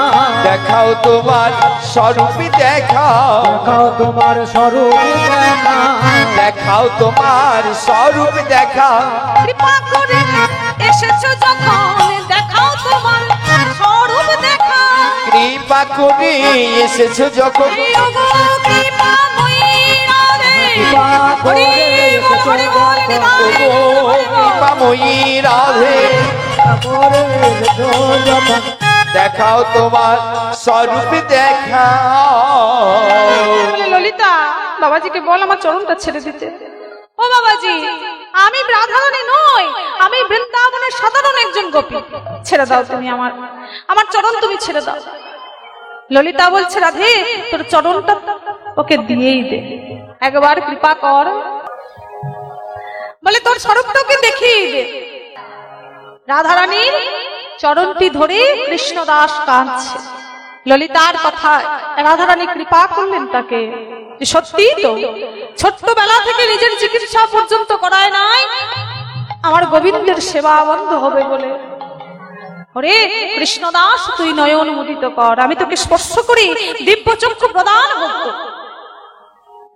দেখাও তোমার স্বরূপই দেখাও, দেখাও তোমার স্বরূপ দেখাও, দেখাও তোমার স্বরূপ দেখাও। কৃপা করে এসেছো যখন দেখাও তোমার স্বরূপ দেখাও, কৃপা করে এসেছো যখন, কৃপাময়ী রাধে, কৃপা করে এসেছো যখন, কৃপাময়ী রাধে, করে এসেছো যখন, দেখাও তোমার স্বরূপ দেখাও। বলে ললিতা বাবাজিকে বল আমার চরণটা ছেড়ে দিতে। ও বাবাজি, আমি রাধারানী নই, আমি বৃন্দাবনের সাধারণ একজন গোপী, ছেড়ে দাও তুমি আমার চরণ তুমি ছেড়ে দাও। ললিতা বলছে রাধে তোর চরণটা ওকে দিয়েই দে, একবার কৃপা কর, বলে তোর স্বরূপটা ওকে দেখিয়ে দে। রাধারানীর চরণটি ধরে কৃষ্ণদাস কাঁদছে। ললিতার কথা রাধারানী কৃপা করলেন তাকে, সত্যি তো ছোট্টবেলা থেকে নিজের চিকিৎসা পর্যন্ত করায় নাই আমার গোবিন্দের সেবা বন্ধ হবে বলে। ওরে কৃষ্ণদাস তুই নয়ন মুদিত কর, আমি তোকে স্পর্শ করি দিব্য চক্ষু প্রদান হোক।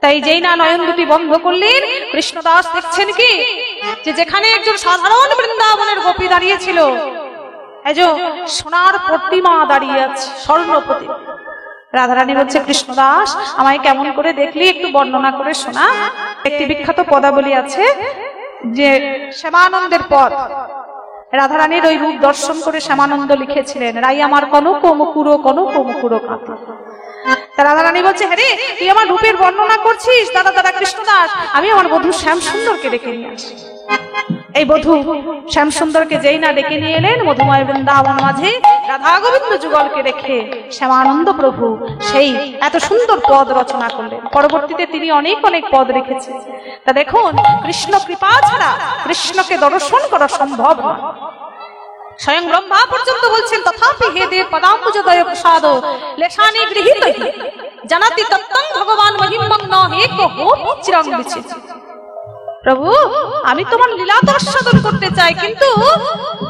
তাই যেই না নয়ন দুটি বন্ধ করলেন, কৃষ্ণদাস দেখছেন কি যে যেখানে একজন সাধারণ বৃন্দাবনের গোপী দাঁড়িয়েছিল, এই যে সোনার প্রতিমা দাঁড়িয়ে আছে, স্বর্ণ প্রতিমা। রাধারানী বলছে কৃষ্ণদাস আমায় কেমন করে দেখলি একটু বর্ণনা করে শোনা। একটি বিখ্যাত পদাবলী আছে যে শ্যামানন্দের পদ, রাধারানীর ওই রূপ দর্শন করে শ্যামানন্দ লিখেছিলেন, রাই আমার কনক মুকুরো কাঁথা। তা রাধারানী বলছে হ্যাঁ রে তুই আমার রূপের বর্ণনা করছিস, দাদা কৃষ্ণদাস আমি আমার বধূ শ্যাম সুন্দরকে ডেকে নিয়ে আসি। এই বধূ শ্যাম সুন্দরকে যেই না ডেকে নিয়ে এলেন মধুময় বৃন্দাবন মাঝে রাধা গোবিন্দ যুগলকে রেখে শ্যামানন্দ প্রভু সেই এত সুন্দর পদ রচনা করলেন। পরবর্তীতে তিনি অনেক পদ রেখেছেন। তা দেখুন কৃষ্ণ কৃপা ছাড়া কৃষ্ণকে দর্শন করা সম্ভব নয়। স্বয়ং ব্রহ্মা পর্যন্ত বলছেন তথাপি হে দেব পদাম্বুজদয় প্রসাদ লেশানি গৃহীত জানাতি তত্ত্বং ভগবান মহিমং ন হে কো চিরং বিচিত। প্রভু আমি তোমার লীলা দর্শন করতে চাই, কিন্তু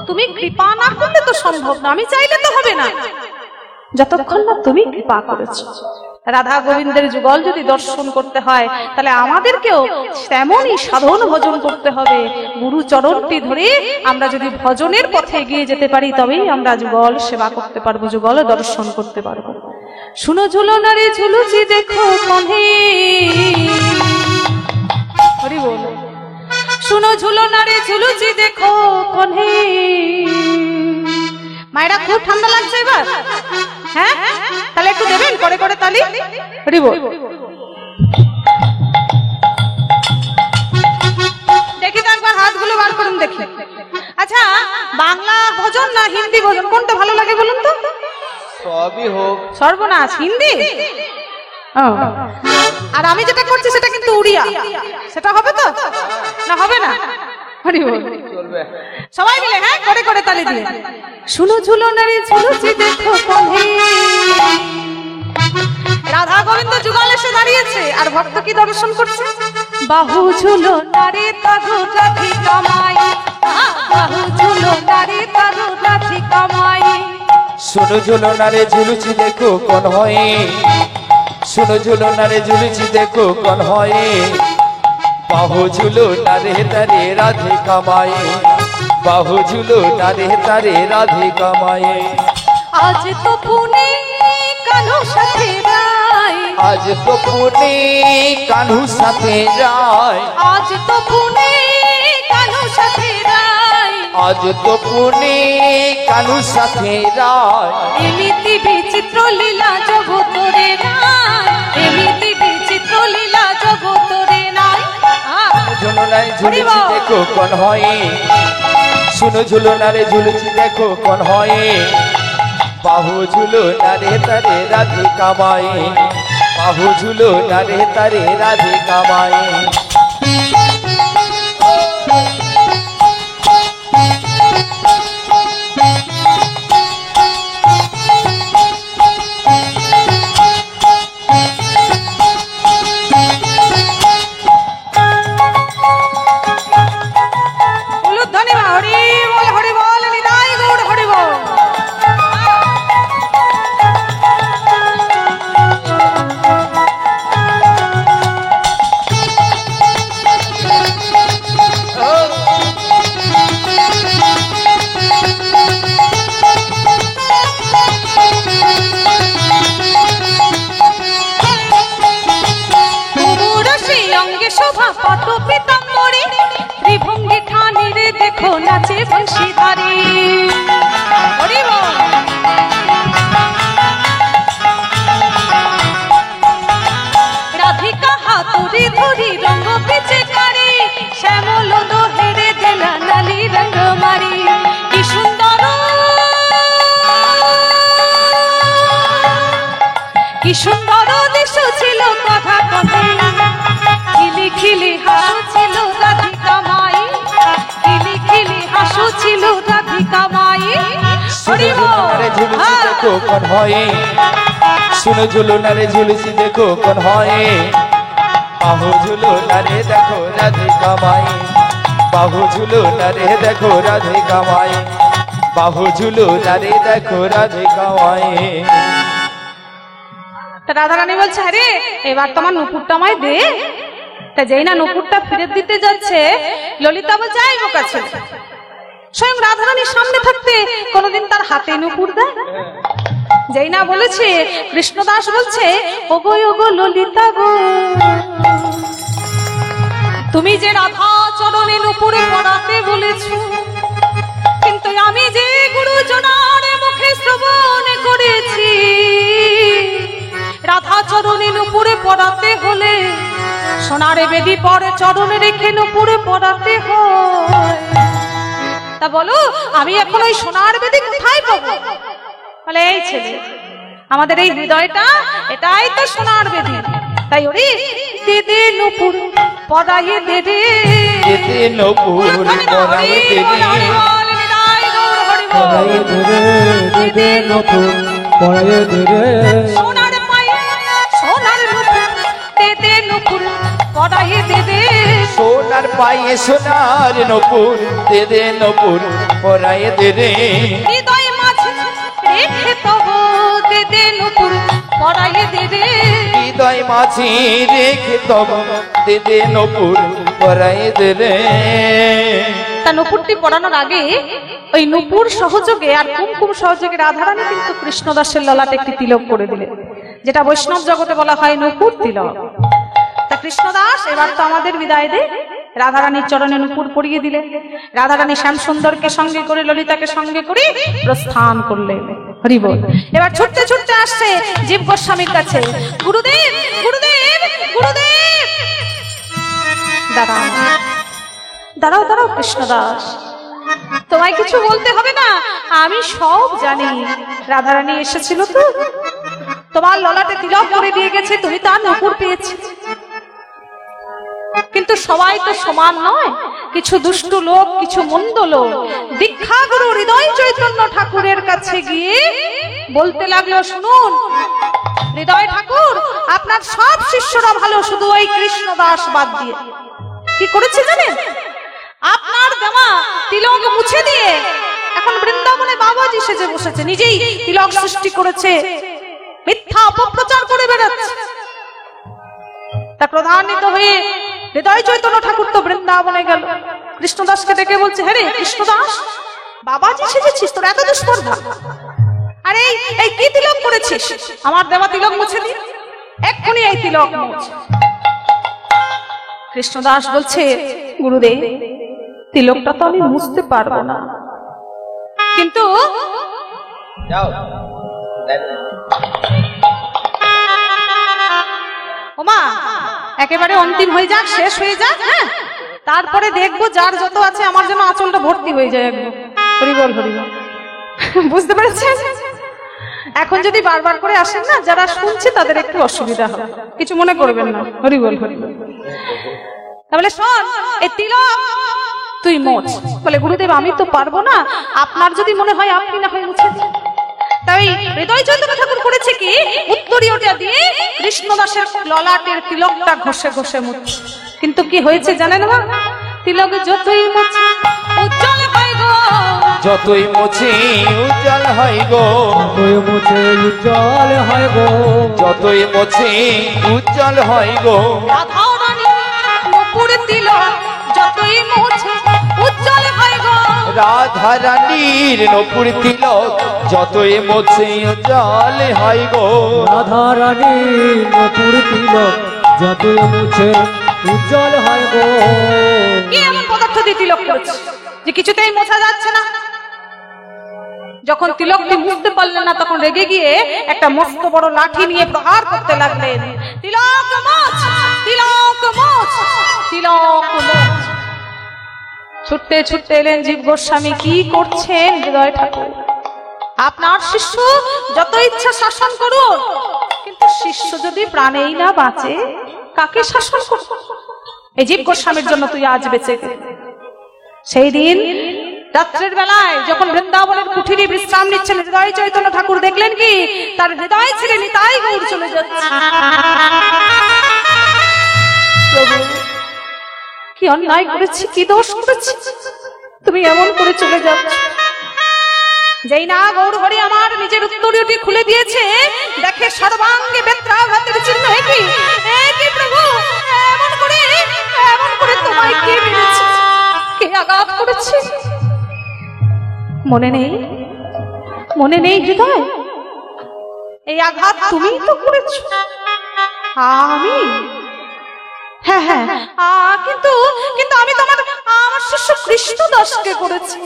তুমি কৃপা না করলে তো সম্ভব না, আমি চাইলে তো হবে না যতক্ষণ না তুমি কৃপা করেছো। রাধা গোবিন্দের যুগল যদি দর্শন করতে হয় তাহলে আমাদেরকেও তেমনই সাধন ভজন করতে হবে। গুরু চরণটি ধরে আমরা যদি ভজনের পথে এগিয়ে যেতে পারি তবেই আমরা যুগল সেবা করতে পারবো, যুগল দর্শন করতে পারবো। শুনো ঝুলনারে ঝুলুচি দেখো কনে, হরি বল। শুনো ঝুলনারে ঝুলুচি দেখো কনে। মায়েরা খুব ঠান্ডা লাগছে এবার, হ্যাঁ তাহলে একটু দেবেন করে করে তালি। হরি বল। দেখি তো একবার হাতগুলো বার করুন দেখি। আচ্ছা বাংলা ভজন না হিন্দি ভজন কোনটা ভালো লাগে বলুন তো? সবই হোক। সর্বনাশ, হিন্দি। আর আমি যেটা করছি সেটা কিন্তু উড়িয়া, সেটা হবে তো না হবে না? হরি বল। সবাই মিলে হ্যাঁ করে করে তালি দিয়ে শুনো ঝুলনারে ঝুলুচি দেখো কনে। রাধা গোবিন্দ যুগল এসে দাঁড়িয়েছে আর ভক্ত কি দর্শন করছে? বাহু ঝুলনারে তাগু রাধি কামাই, বাহু ঝুলনারে তাগু রাধি কামাই। শুনো ঝুলনারে ঝুলুচি দেখো কোন হয়, শুনো ঝুলনারে ঝুলুচি দেখো কোন হয়। বাহু ঝুলো নারে তারে রাধে কামায়ে, বাহু ঝুলো নারে তারে রাধে কামায়ে। আজ তো পুনে কানু সাথে রায়, আজ তো পুনে কানু সাথে যায়, আজ তো পুনে কানু সাথে রায়, আজ তো পুনে কানু সাথে রায়। এমিতি বিচিত্র লীলা জগত ঝুলো নারে ঝুলুচি দেখো কোন হয় শুনো ঝুলো নারে ঝুলুচি দেখো কোন হয় বাহু ঝুলো নারে তারে রাধে কামাই বাহু ঝুলো নারে তারে রাধে কামাই নাচে বংশীধারী রাধিকা হাতুড়ি ধরি রঙ পিছে কারি শ্যামল দোহেরে দেলা নালি রঙ মারি কি সুন্দর দৃশ্য ছিল কথা কথে খিলি খিলি হাসু ছিল রাধিকা মাই খিলি খিলি হাসু ছিল রাধিকা মাই দেখো কোন হয় শুনো ঝুলো নারে ঝুলুচি দেখো কোন হয় বাহু ঝুলো নারে দেখো রাধে কামাই বাহু ঝুলো নারে দেখো রাধে কামাই বাহু ঝুলো নারে দেখো রাধে কামাই রাধারানী বলছে আরে এবার তোমার নুপুরটা আমায় দে তা যেই না নুপুরটা ফিরে দিতে যাচ্ছে ললিতা বলছে আই বোকা ছেলে স্বয়ং রাধারানীর সামনে থাকতে কোনোদিন তার হাতে নুপুর দেয় যেই না বলেছে কৃষ্ণদাস বলছে ওগো ওগো ললিতা গো তুমি যে রাধা চরণে নুপুরে পড়াতে বলেছো কিন্তু আমি যে গুরুজনার মুখে শ্রবণ করেছি রাধা চরণে নুপুরে পড়াতে হলে সোনারে বেদি পরে চরণে রেখে নুপুরে পড়াতে হয় তা বলো আমি এখন ওই সোনার বেদি কোথায় পাবো বলে এই ছেলে আমাদের এই হৃদয়টা এটাই তো সোনার বেদি তাই ওরে দে দে নুপুর পড়াইয়ে দে রে দে দে নুপুর পড়াইয়ে দে রে পড়াইয়ে দে রে দে দে নুপুর পড়াইয়ে দে রে সোনার পায়ে সোনার নুপুর দে দে নুপুর পড়াইয়ে দে রে সোনার পায়ে সোনার নুপুর দে দে নুপুর পড়াইয়ে দে রে হৃদয় মাঝে রেখে তব দে দে নুপুর পড়াইয়ে দে রে হৃদয় মাঝে রেখে তব দে দে নুপুর পড়াইয়ে দে রে তা নুপুরটি পড়ানোর আগে ওই নুপুর সহযোগে আর কুমকুম সহযোগে রাধারানী কিন্তু কৃষ্ণদাসের ললাটে একটি তিলক করে দিলেন যেটা বৈষ্ণব জগতে বলা হয় নুপুর তিলক তা কৃষ্ণদাস এবার তো আমাদের বিদায় দে রাধারানীর চরণে নুপুর পরিয়ে দিলেন রাধারানী শ্যাম সুন্দরকে সঙ্গে করে ললিতাকে সঙ্গে করে প্রস্থান করলেন হরি বল এবার ছুটতে ছুটতে আসছে জীব গোস্বামীর কাছে গুরুদেব গুরুদেব গুরুদেব দাঁড়াও দাঁড়াও দাঁড়াও কৃষ্ণদাস তোমায় কিছু বলতে হবে না আমি সব জানি রাধারানী এসেছিল তো তোমার ললাটে তিলক করে দিয়ে গেছে তুমি তার নুপুর পেয়েছি কিন্তু সবাই তো সমান নয় কিছু দুষ্ট লোক কিছু মন্দ লোক দীক্ষাগুরু হৃদয় চৈতন্য ঠাকুরের কাছে গিয়ে বলতে লাগলো শুনুন হৃদয় ঠাকুর আপনার সব শিষ্যরা ভালো শুধু ওই কৃষ্ণদাস বাদ দিয়ে কি করেছে জানেন আপনার দেওয়া তিলক মুছে দিয়ে এখন বৃন্দাবনে বাবাজি সেজে বসেছে নিজেই তিলক সৃষ্টি করেছে মিথ্যা অপপ্রচার করে বেড়াচ্ছে তা প্রধানিত হয়ে হৃদয় চৈতন্য ঠাকুর তো বৃন্দাবনে গেল কৃষ্ণদাসকে ডেকে বলছে হ্যাঁ রে কৃষ্ণদাস বাবাজি সেজেছিস তোর এত দুষ্পর্ধা আরে এই কি তিলক করেছিস আমার দেওয়া তিলক মুছে দিয়ে এক্ষুনি এই তিলক মুছ কৃষ্ণদাস বলছে গুরুদেব তিলকটা তো আমি মুছতে পারবো না কিন্তু ওমা একেবারে অন্তিম হয়ে যাক শেষ হয়ে যাক হ্যাঁ তারপরে দেখবো যার যত আছে আমার যেন আঁচলটা ভর্তি হয়ে যায় একদম। হরি বল হরি বল। বুঝতে পেরেছেন? এখন যদি বারবার করে আসেন না, যারা শুনছে তাদের একটু অসুবিধা হবে, কিছু মনে করবেন না। হরি বল হরি বল। তাহলে শোন, এই তিলক তুই মোচ। বলে গুরুদেব আমি তো পারবো না, আপনার যদি মনে হয় আপনি না হয় মুছে দিন। তাই হৃদয় চৈতন্য ঠাকুর করেছে কি, উত্তরীয়টা দিয়ে কৃষ্ণদাসের ললাটের তিলকটা ঘষে ঘষে মুছে। কিন্তু কি হয়েছে জানেন না, তিলক যতই মুছে উজ্জ্বল হয় গো, যতই মুছে উজ্জ্বল হয় গো, তুই মুছে উজ্জ্বল হয় গো, যতই মুছে উজ্জ্বল হয় গো। রাধা রানী নূপুর তিলক যতই মুছে উজ্জ্বল হয় গো, রাধা রানীর নূপুর তিলক যতই মুছে উজ্জ্বল হয় গো। রাধা রানী নূপুর তিলক যতই মুছে উজ্জ্বল হয় গো। কি এমন পদার্থ দিয়ে তিলক করেছে যে কিছুতেই মোছা যাচ্ছে না? যখন তিলকটি মুছতে পারলেন না, তখন রেগে গিয়ে একটা মস্ত বড় লাঠি নিয়ে প্রহার করতে লাগলেন। তিলক মোছ, তিলক মোছ, তিলক মোছ। ছুটতে ছুটতে এলেন জীব গোস্বামী। কি করছেন হৃদয় ঠাকুর? আপনার শিষ্য যত ইচ্ছা শাসন করুন, কিন্তু শিষ্য যদি প্রাণেই না বাঁচে, কাকে শাসন করবে? এই জীব গোস্বামীর জন্য তুই আজ বেঁচে গেলি। সেই দিন রাত্রের বেলায় যখন বৃন্দাবনের কুঠিরে বিশ্রাম নিচ্ছেন হৃদয় চৈতন্য ঠাকুর, দেখলেন কি তার হৃদয় ছেড়ে নিতাই গৌর চলে যাচ্ছে। প্রভু, কি অন্যায় করেছি, কি দোষ করেছি, তুমি এমন করে চলে যাচ্ছ? যেই না গৌর হরি আমার নিজের উত্তরীয়টি খুলে দিয়েছে, দেখে সর্বাঙ্গে বেত্রাঘাতের চিহ্ন। কি প্রভু, এমন করে তোমায় কে মেরেছে, কে আঘাত করেছে? মনে নেই, মনে নেই হৃদয়? এই আঘাত তুমিই তো করেছ। আমি? হ্যাঁ হ্যাঁ, কিন্তু আমি তো আমার শিষ্য কৃষ্ণদাসকে করেছি।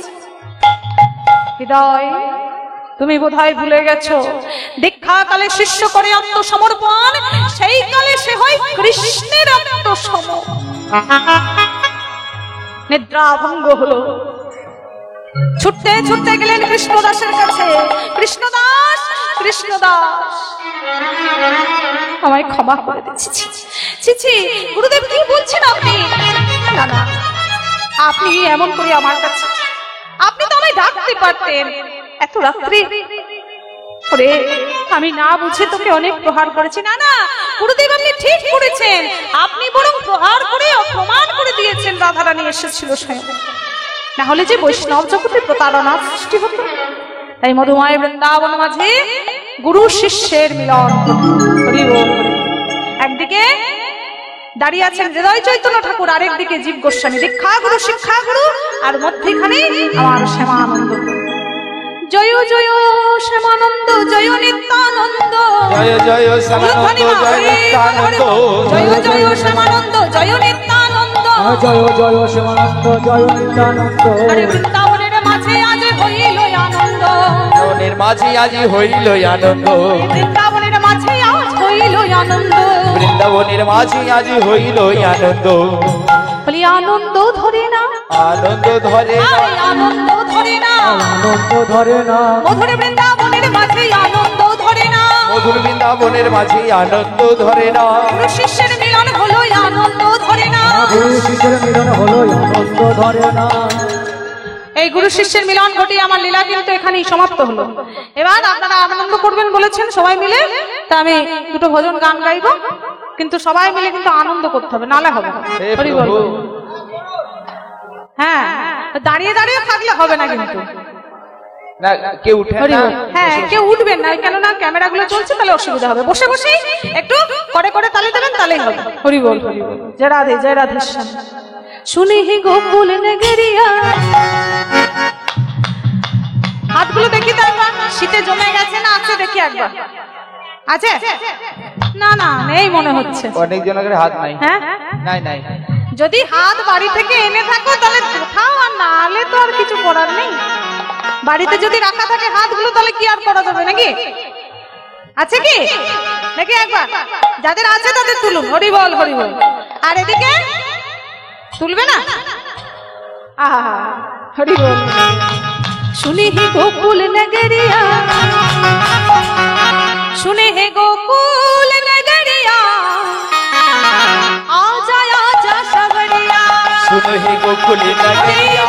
হৃদয়, তুমি বোধহয় ভুলে গেছো, দীক্ষা কালে শিষ্য করে আত্মসমর্পণ, সেই কালে সে হয় কৃষ্ণের আত্মসমর্পণ। নিদ্রা ভঙ্গ হলো, ছুটতে ছুটতে গেলেন কৃষ্ণদাসের কাছে। কৃষ্ণদাস, কৃষ্ণদাস, আমায় ক্ষমা করে দিচ্ছি। ছি, গুরুদেব কি বলছেন আপনি? না না, আপনি এমন করে আমার কাছে, আপনি তো আমায় ডাকতে পারতেন। এত রাত্রি ওরে, আমি না বুঝে তোকে অনেক প্রহার করেছি। না না গুরুদেব, আপনি ঠিক করেছেন, আপনি বরং প্রহার করে অপমান করে দিয়েছেন। রাধারানী এসেছিল স্বয়ং, না হলে যে বৈষ্ণব জগতে প্রতারণা সৃষ্টি হতো। তাই মধুময় বৃন্দাবন মাঝে গুরু শিষ্যের মিলন। একদিকে দাঁড়িয়ে আছেন হৃদয় চৈতন্য ঠাকুর, আরেকদিকে জীব গোস্বামী, দীক্ষা গুরু শিক্ষা গুরু, আর মধ্যেখানে আমার শ্যামানন্দ। জয় জয় শ্যামানন্দ, জয় নিত্যানন্দ, জয় জয় শ্যামানন্দ, জয় নিত্যানন্দ, জয় জয় শ্যামানন্দ, জয় নিত্যানন্দ, জয় জয় শ্যামানন্দ, জয় নিত্যানন্দ। বৃন্দাবনের মাঝে আজ হইল আনন্দ, বৃন্দাবনের মাঝে আজ হইল আনন্দ, বৃন্দাবনের মাঝে আজ হইল আনন্দ, বৃন্দাবনের মাঝে আজ হইল আনন্দ। বলি আনন্দ ধরে না, আনন্দ ধরে না, আনন্দ ধরে না, আনন্দ ধরে না, মধুর বৃন্দাবনের মাঝে আনন্দ ধরে না, মধুর বৃন্দাবনের মাঝে আনন্দ ধরে না। গুরু শিষ্যের মিলন হলো আনন্দ ধরে না, গুরু শিষ্যের মিলন হলো আনন্দ ধরে না। এই গুরু শিষ্যের মিলন ঘটিয়ে আমার লীলা কিন্তু এখানেই সমাপ্ত হলো। এবার আপনারা আনন্দ করবেন বলেছেন সবাই মিলে, তা আমি দুটো ভজন গান গাইবো, কিন্তু সবাই মিলে কিন্তু আনন্দ করতে হবে, নালে হবে না। হরি বল। হ্যাঁ, দাঁড়িয়ে দাঁড়িয়ে থাকলে হবে না কিন্তু। না কেউ উঠে হরি না, বল। হ্যাঁ, কেউ উঠবেন না, কেননা ক্যামেরা গুলো চলছে, তাহলে অসুবিধা হবে। বসে বসে একটু করে করে তালে দেবেন, তালেই হবে। হরি বল হরি বল। জয় রাধে, জয় রাধে শ্যাম। শুনি হি গোকুল নগরিয়া, হাতগুলো দেখি তো একবার, শীতে জমে গেছে না আছে দেখি একবার। আছে? না না, নেই মনে হচ্ছে। অনেক জনের হাত নাই। হ্যাঁ, নাই নাই। যদি হাত বাড়ি থেকে এনে থাকো তাহলে কোথাও, আর না হলে তো আর কিছু করার নেই। বাড়িতে যদি রাখা থাকে হাতগুলো, তাহলে কি আর করা যাবে নাকি? আছে কি দেখি একবার, যাদের আছে তাদের তুলুন। হরি বল হরি বল। আর এদিকে তুলবে না? আহা হরি বল। শুনে হে গোকুল নগরিয়া, শুনে হে গোকুল নগরিয়া, आजा आजा सवरिया, सुन हे गोकुल नगरिया,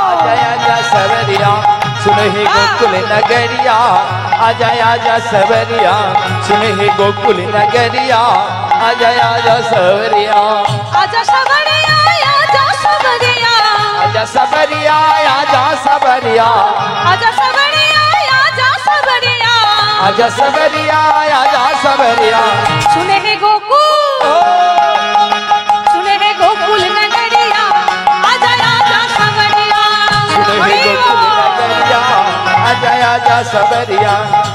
आजा आजा सवरिया, सुन हे गोकुल नगरिया, आजा आजा सवरिया, सुन हे गोकुल नगरिया, आजा आजा सवरिया, आजा सवरिया, आजा सवरिया, आजा सवरिया, आजा सवरिया, आजा सवरिया, आजा सवरिया, आजा सवरिया, आजा सवरिया, सुने हे गोकुल, सुने हे गोकुल नगरिया, आजा आजा सवरिया, सुन हे गोकुल नगरिया, आजा आजा सवरिया,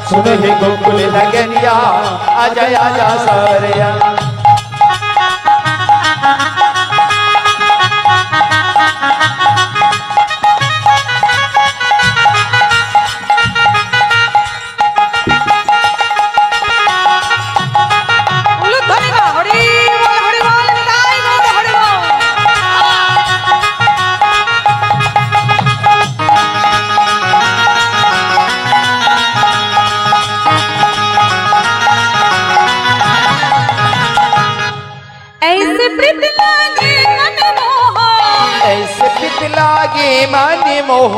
सुन हे गोकुल नगरिया, आजा आजा सवरिया। ऐसे प्रीत लागे मन मोह, ऐसे प्रीत लागे मन मोह,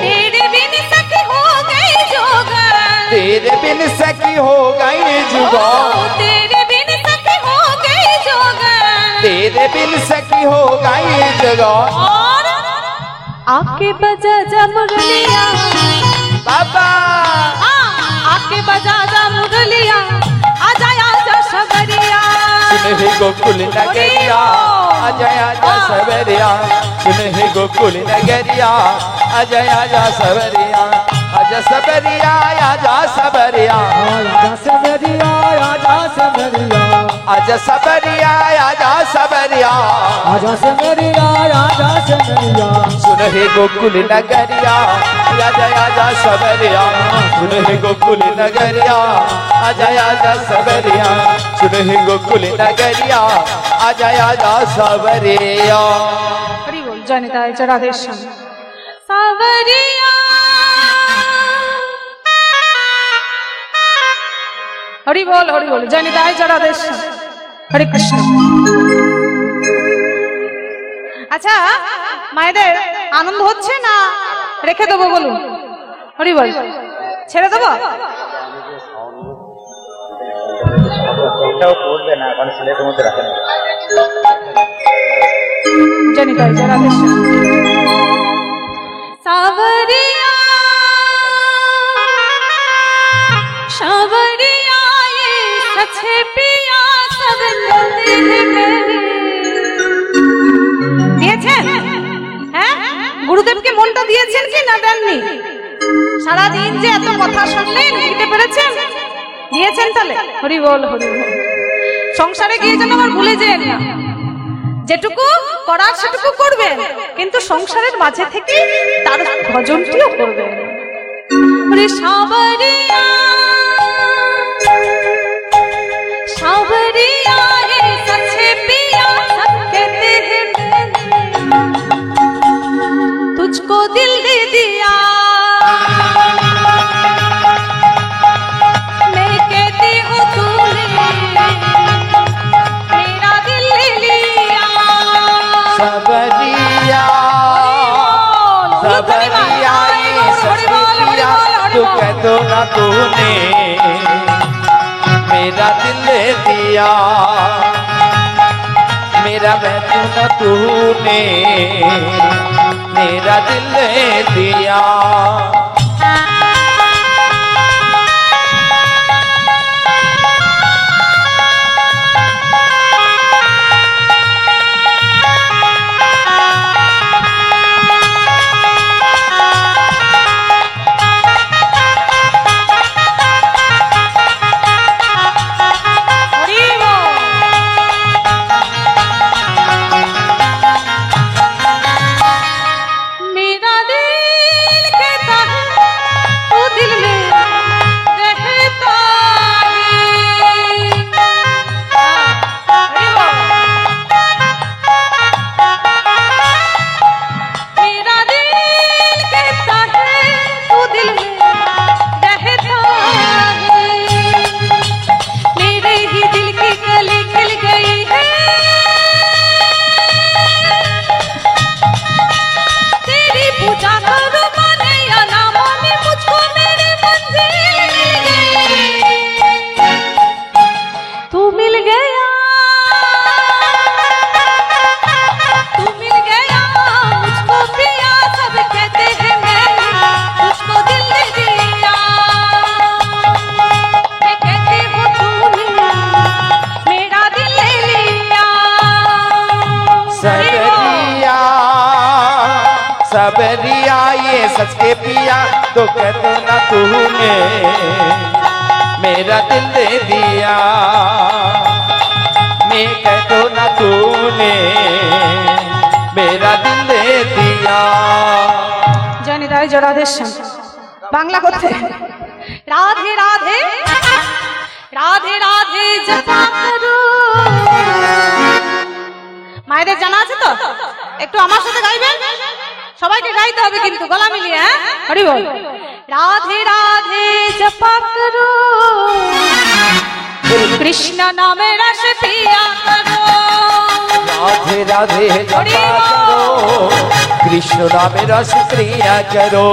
तेरे बिन सखी हो गई जोगन, तेरे बिन सखी हो गई जुगा, तेरे बिन सखी हो गई जोगन, तेरे बिन सखी हो गई जगा। और आके बजा जा मुरलिया बाबा, आके बजा जा मुरलिया, आजा आजा सवरिया, सुन हे गोकुल नगरिया, आजा आजा सवरिया, सुन हे गोकुल नगरिया, आजा आजा सवरिया, आजा सवरिया, आजा सवरिया, आजा सवरिया, आजा सवरिया, आजा सवरिया, आजा सवरिया, आजा सवरिया, आजा सवरिया, सुन हे गोकुल नगरिया, आजा आजा सवरिया, सुन हे गोकुल नगरिया, आजा आजा सवरिया, सुन हे गोकुल नगरिया, आजा आजा सवरिया। हरि बोल जनिताय च राधे श्याम सावरिया, हरि बोल जनिताय च राधे श्याम, हरे कृष्ण। আচ্ছা মায়েদের আনন্দ হচ্ছে না রেখে দেবো বলুন? হরি বল, ছেড়ে দেবো? জনিতায় চ রাধে শ্যাম सावरिया, सावरिया ये सचे पिया सब दिल मेरे দিয়েছেন? হ্যাঁ, গুরুদেবকে মনটা দিয়েছেন কি না দেননি? সারাদিন যে এত কথা শুনলেন, দিতে পেরেছেন? দিয়েছেন তাহলে? হরি বল হরি বল। সংসারে গিয়ে যেন আবার ভুলে যেন না, যেটুকু করার সেটুকু করবেন, কিন্তু সংসারের মাঝে থেকে তার ভজনটিও করবেন। হরি সাবরিয়া, सावरिया है सच्चे पिया सबके दिल में, तुझको दिल दे दिया, मैं कहती हूँ तूने मेरा दिल ले लिया। सवरिया, सवरिया ये सवरिया, तू कह दो ना तूने मेरा दिल ले दिया, मेरा महबूब ना तूने मेरा दिल ले दिया। मेरा दिल कहता है सबरिया ये सच के पिया तो कह दो ना तूने मेरा दिल दे दिया, मैं कह दो ना तूने मेरा दिल दे दिया। জানি তাই জড়াদের শ্যাম বাংলা করতে রাধে রাধে রাধে রাধে জপা করো। মায়েদের জানা আছে তো? একটু আমার সাথে গাইবেন, সবাইকে গাইতে হবে কিন্তু গলা মিলিয়ে। হ্যাঁ, হরি বল। রাধে রাধে জপা করো, কৃষ্ণ নামে রস পিয়া করো। राधे राधे जपा करो, कृष्ण नाम रस प्रिया करो।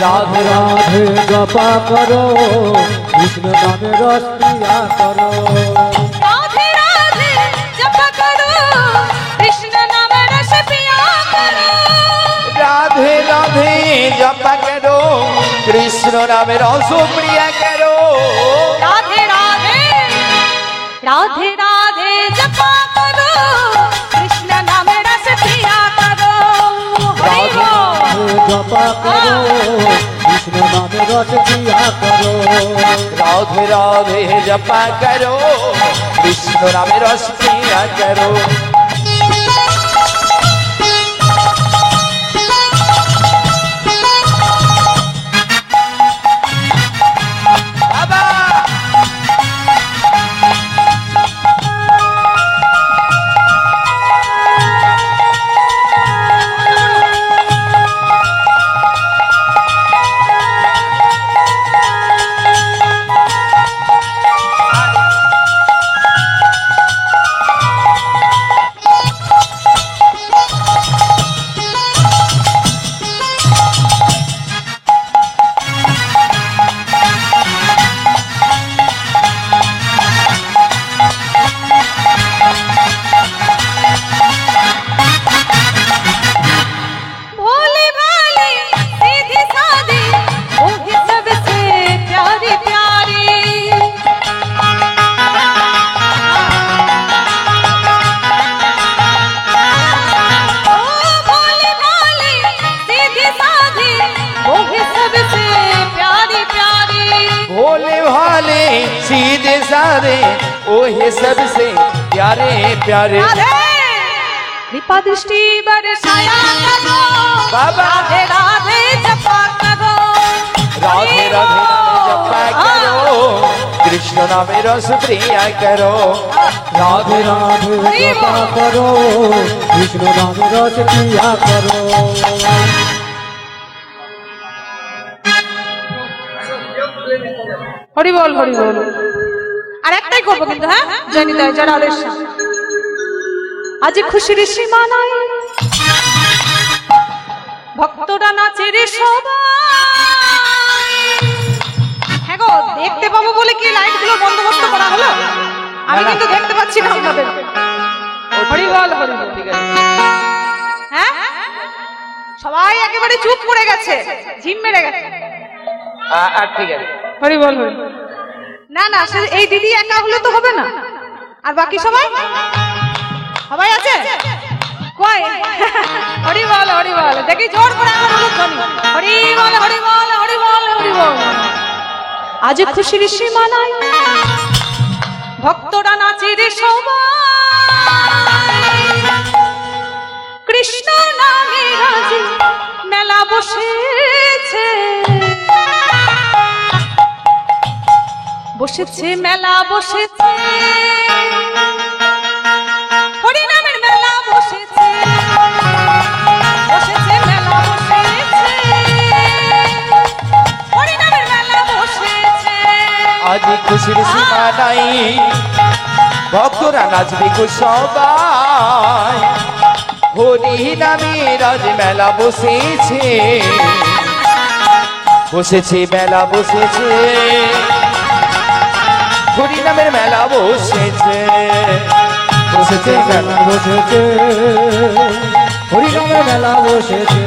राधे राधे जपा करो, कृष्ण नाम रस पिया करो। राधे राधे जपा करो, कृष्ण नाम रस पिया करो। राधे राधे जपा करो, कृष्ण नाम रस प्रिया करो। राधे राधे राधे राधे जपा करो, कृष्ण नाम रस पिया करो। हरि बोल। जपा करो, कृष्ण नाम रस पिया करो। राधे राधे जपा करो, कृष्ण नाम रस प्रिया करो। भोली भाली सीधी सादी वही सबसे प्यारी प्यारी। ओ भोली भाली सीधी सादी वही सबसे प्यारी प्यारी। भोले भाले सीधे सारे ओहे सबसे प्यारे प्यारे। राधे कृपा दृष्टि बरसाया करो, बाबा। राधे राधे जपा करो। राधे राधे जपा करो, कृष्ण नाम रस प्रिया करो। राधे राधे जपा करो, कृष्ण नाम रस पिया करो। হরি বল হরি বল। আর একটাই করবো কিন্তু, হ্যাঁ, জানি তাই যারা আজ খুশির সীমা নাই, ভক্তরা নাচে রে সবাই। হ্যাঁ গো, দেখতে পাবো বলে কি লাইট গুলো বন্দোবস্ত করা হলো? আমি কিন্তু দেখতে পাচ্ছি না আপনাদের। হরি বল হরি বল। ঠিক আছে, হ্যাঁ, সবাই একেবারে চুপ করে গেছে, ঝিম মেরে গেছে। ঠিক আছে। হরি বল হরি। না না, এই দিদি একা হলে তো হবে না, আর বাকি সবাই সবাই আছে কই? হরি বল হরি বল। দেখি জোর করে আমার ধ্বনি। হরি বল হরি বল হরি বল হরি বল। আজ খুশির সীমা নাই, ভক্তরা নাচে রে সবাই। কৃষ্ণ নামে রাজি মেলা বসেছে, বসেছে মেলা বসেছে, হরি নামের মেলা বসেছে, বসেছে মেলা বসেছে, হরি নামের মেলা বসেছে। আজ খুশির সীমা নাই, ভক্তরা নাচবে গো সবাই। হরি নামে রাজ মেলা বসেছে, বসেছে মেলা বসেছে, হরি নামের মেলা বসেছে, বসেছে মেলা বসেছে, হরি নামে মেলা বসেছে।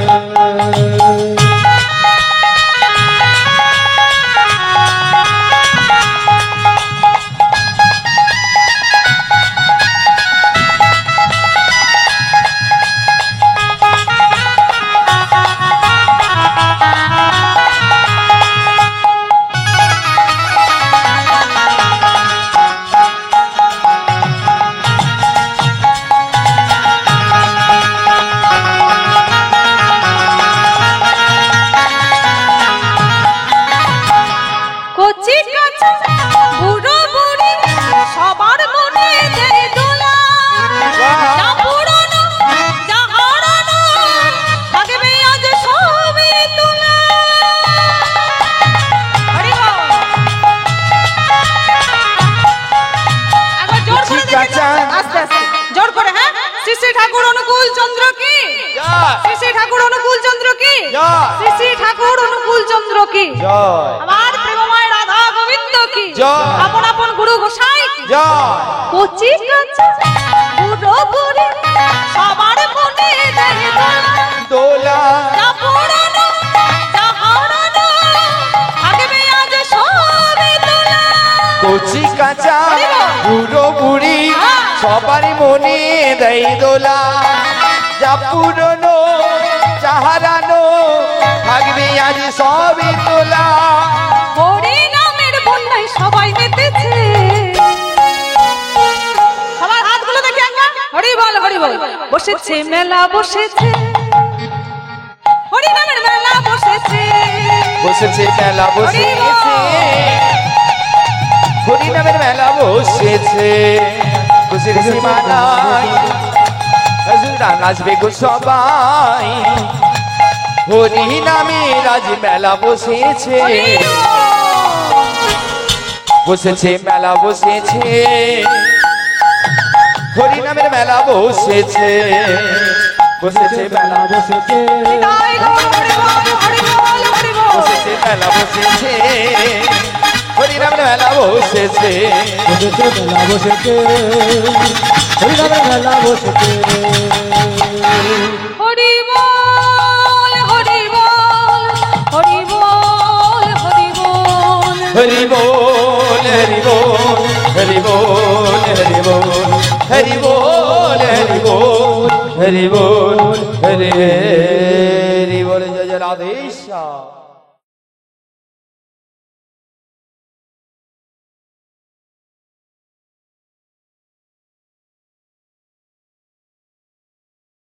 শ্রী শ্রী ঠাকুর অনুকূল চন্দ্র কি জয়। শ্রী শ্রী ঠাকুর অনুকূল চন্দ্র কি জয় আমার প্রেমময় রাধা গোবিন্দ কি জয়। আপন আপন গুরু গোসাই কি জয়। কচি কাঁচা বুড়ো বুড়ি সবার মনে দেয় দোলা যা পুরানো যা হারানো থাকবে আজ সবে তোলা। কচি কাঁচা হরিবল। বুড়ো বুড়ি হ্যাঁ। সবারই মনে দেয় দোলা যা পুরনো যা হারানো থাকবে আজ সবই তোলা হরি নামের বন্যায় সবাই মেতেছে সবার হাতগুলো দেখে একবার হরি বল বসেছে মেলা বসেছে হরি নামের মেলা বসেছে বসেছে মেলা বসেছে হরি নামের মেলা বসেছে খুশির সীমা নাই হুজুরা নাচবে গো সবাই হরি নামের আজ মেলা বসেছে বসেছে মেলা বসেছে হরি নামের মেলা বসেছে বসেছে মেলা বসেছে তাই হরি বল হরি বল বসেছে মেলা বসেছে হরি নামের মেলা বসেছে বসেছে মেলা বসেছে হরিনামের মেলা বসেছে হরি বল হরি বল হরি বল হরি বল হরি বল হরি বল হরি বল হরি বল হরি বল হরি বল হরি বল হরি বল জয় জয় রাধেশ্বর।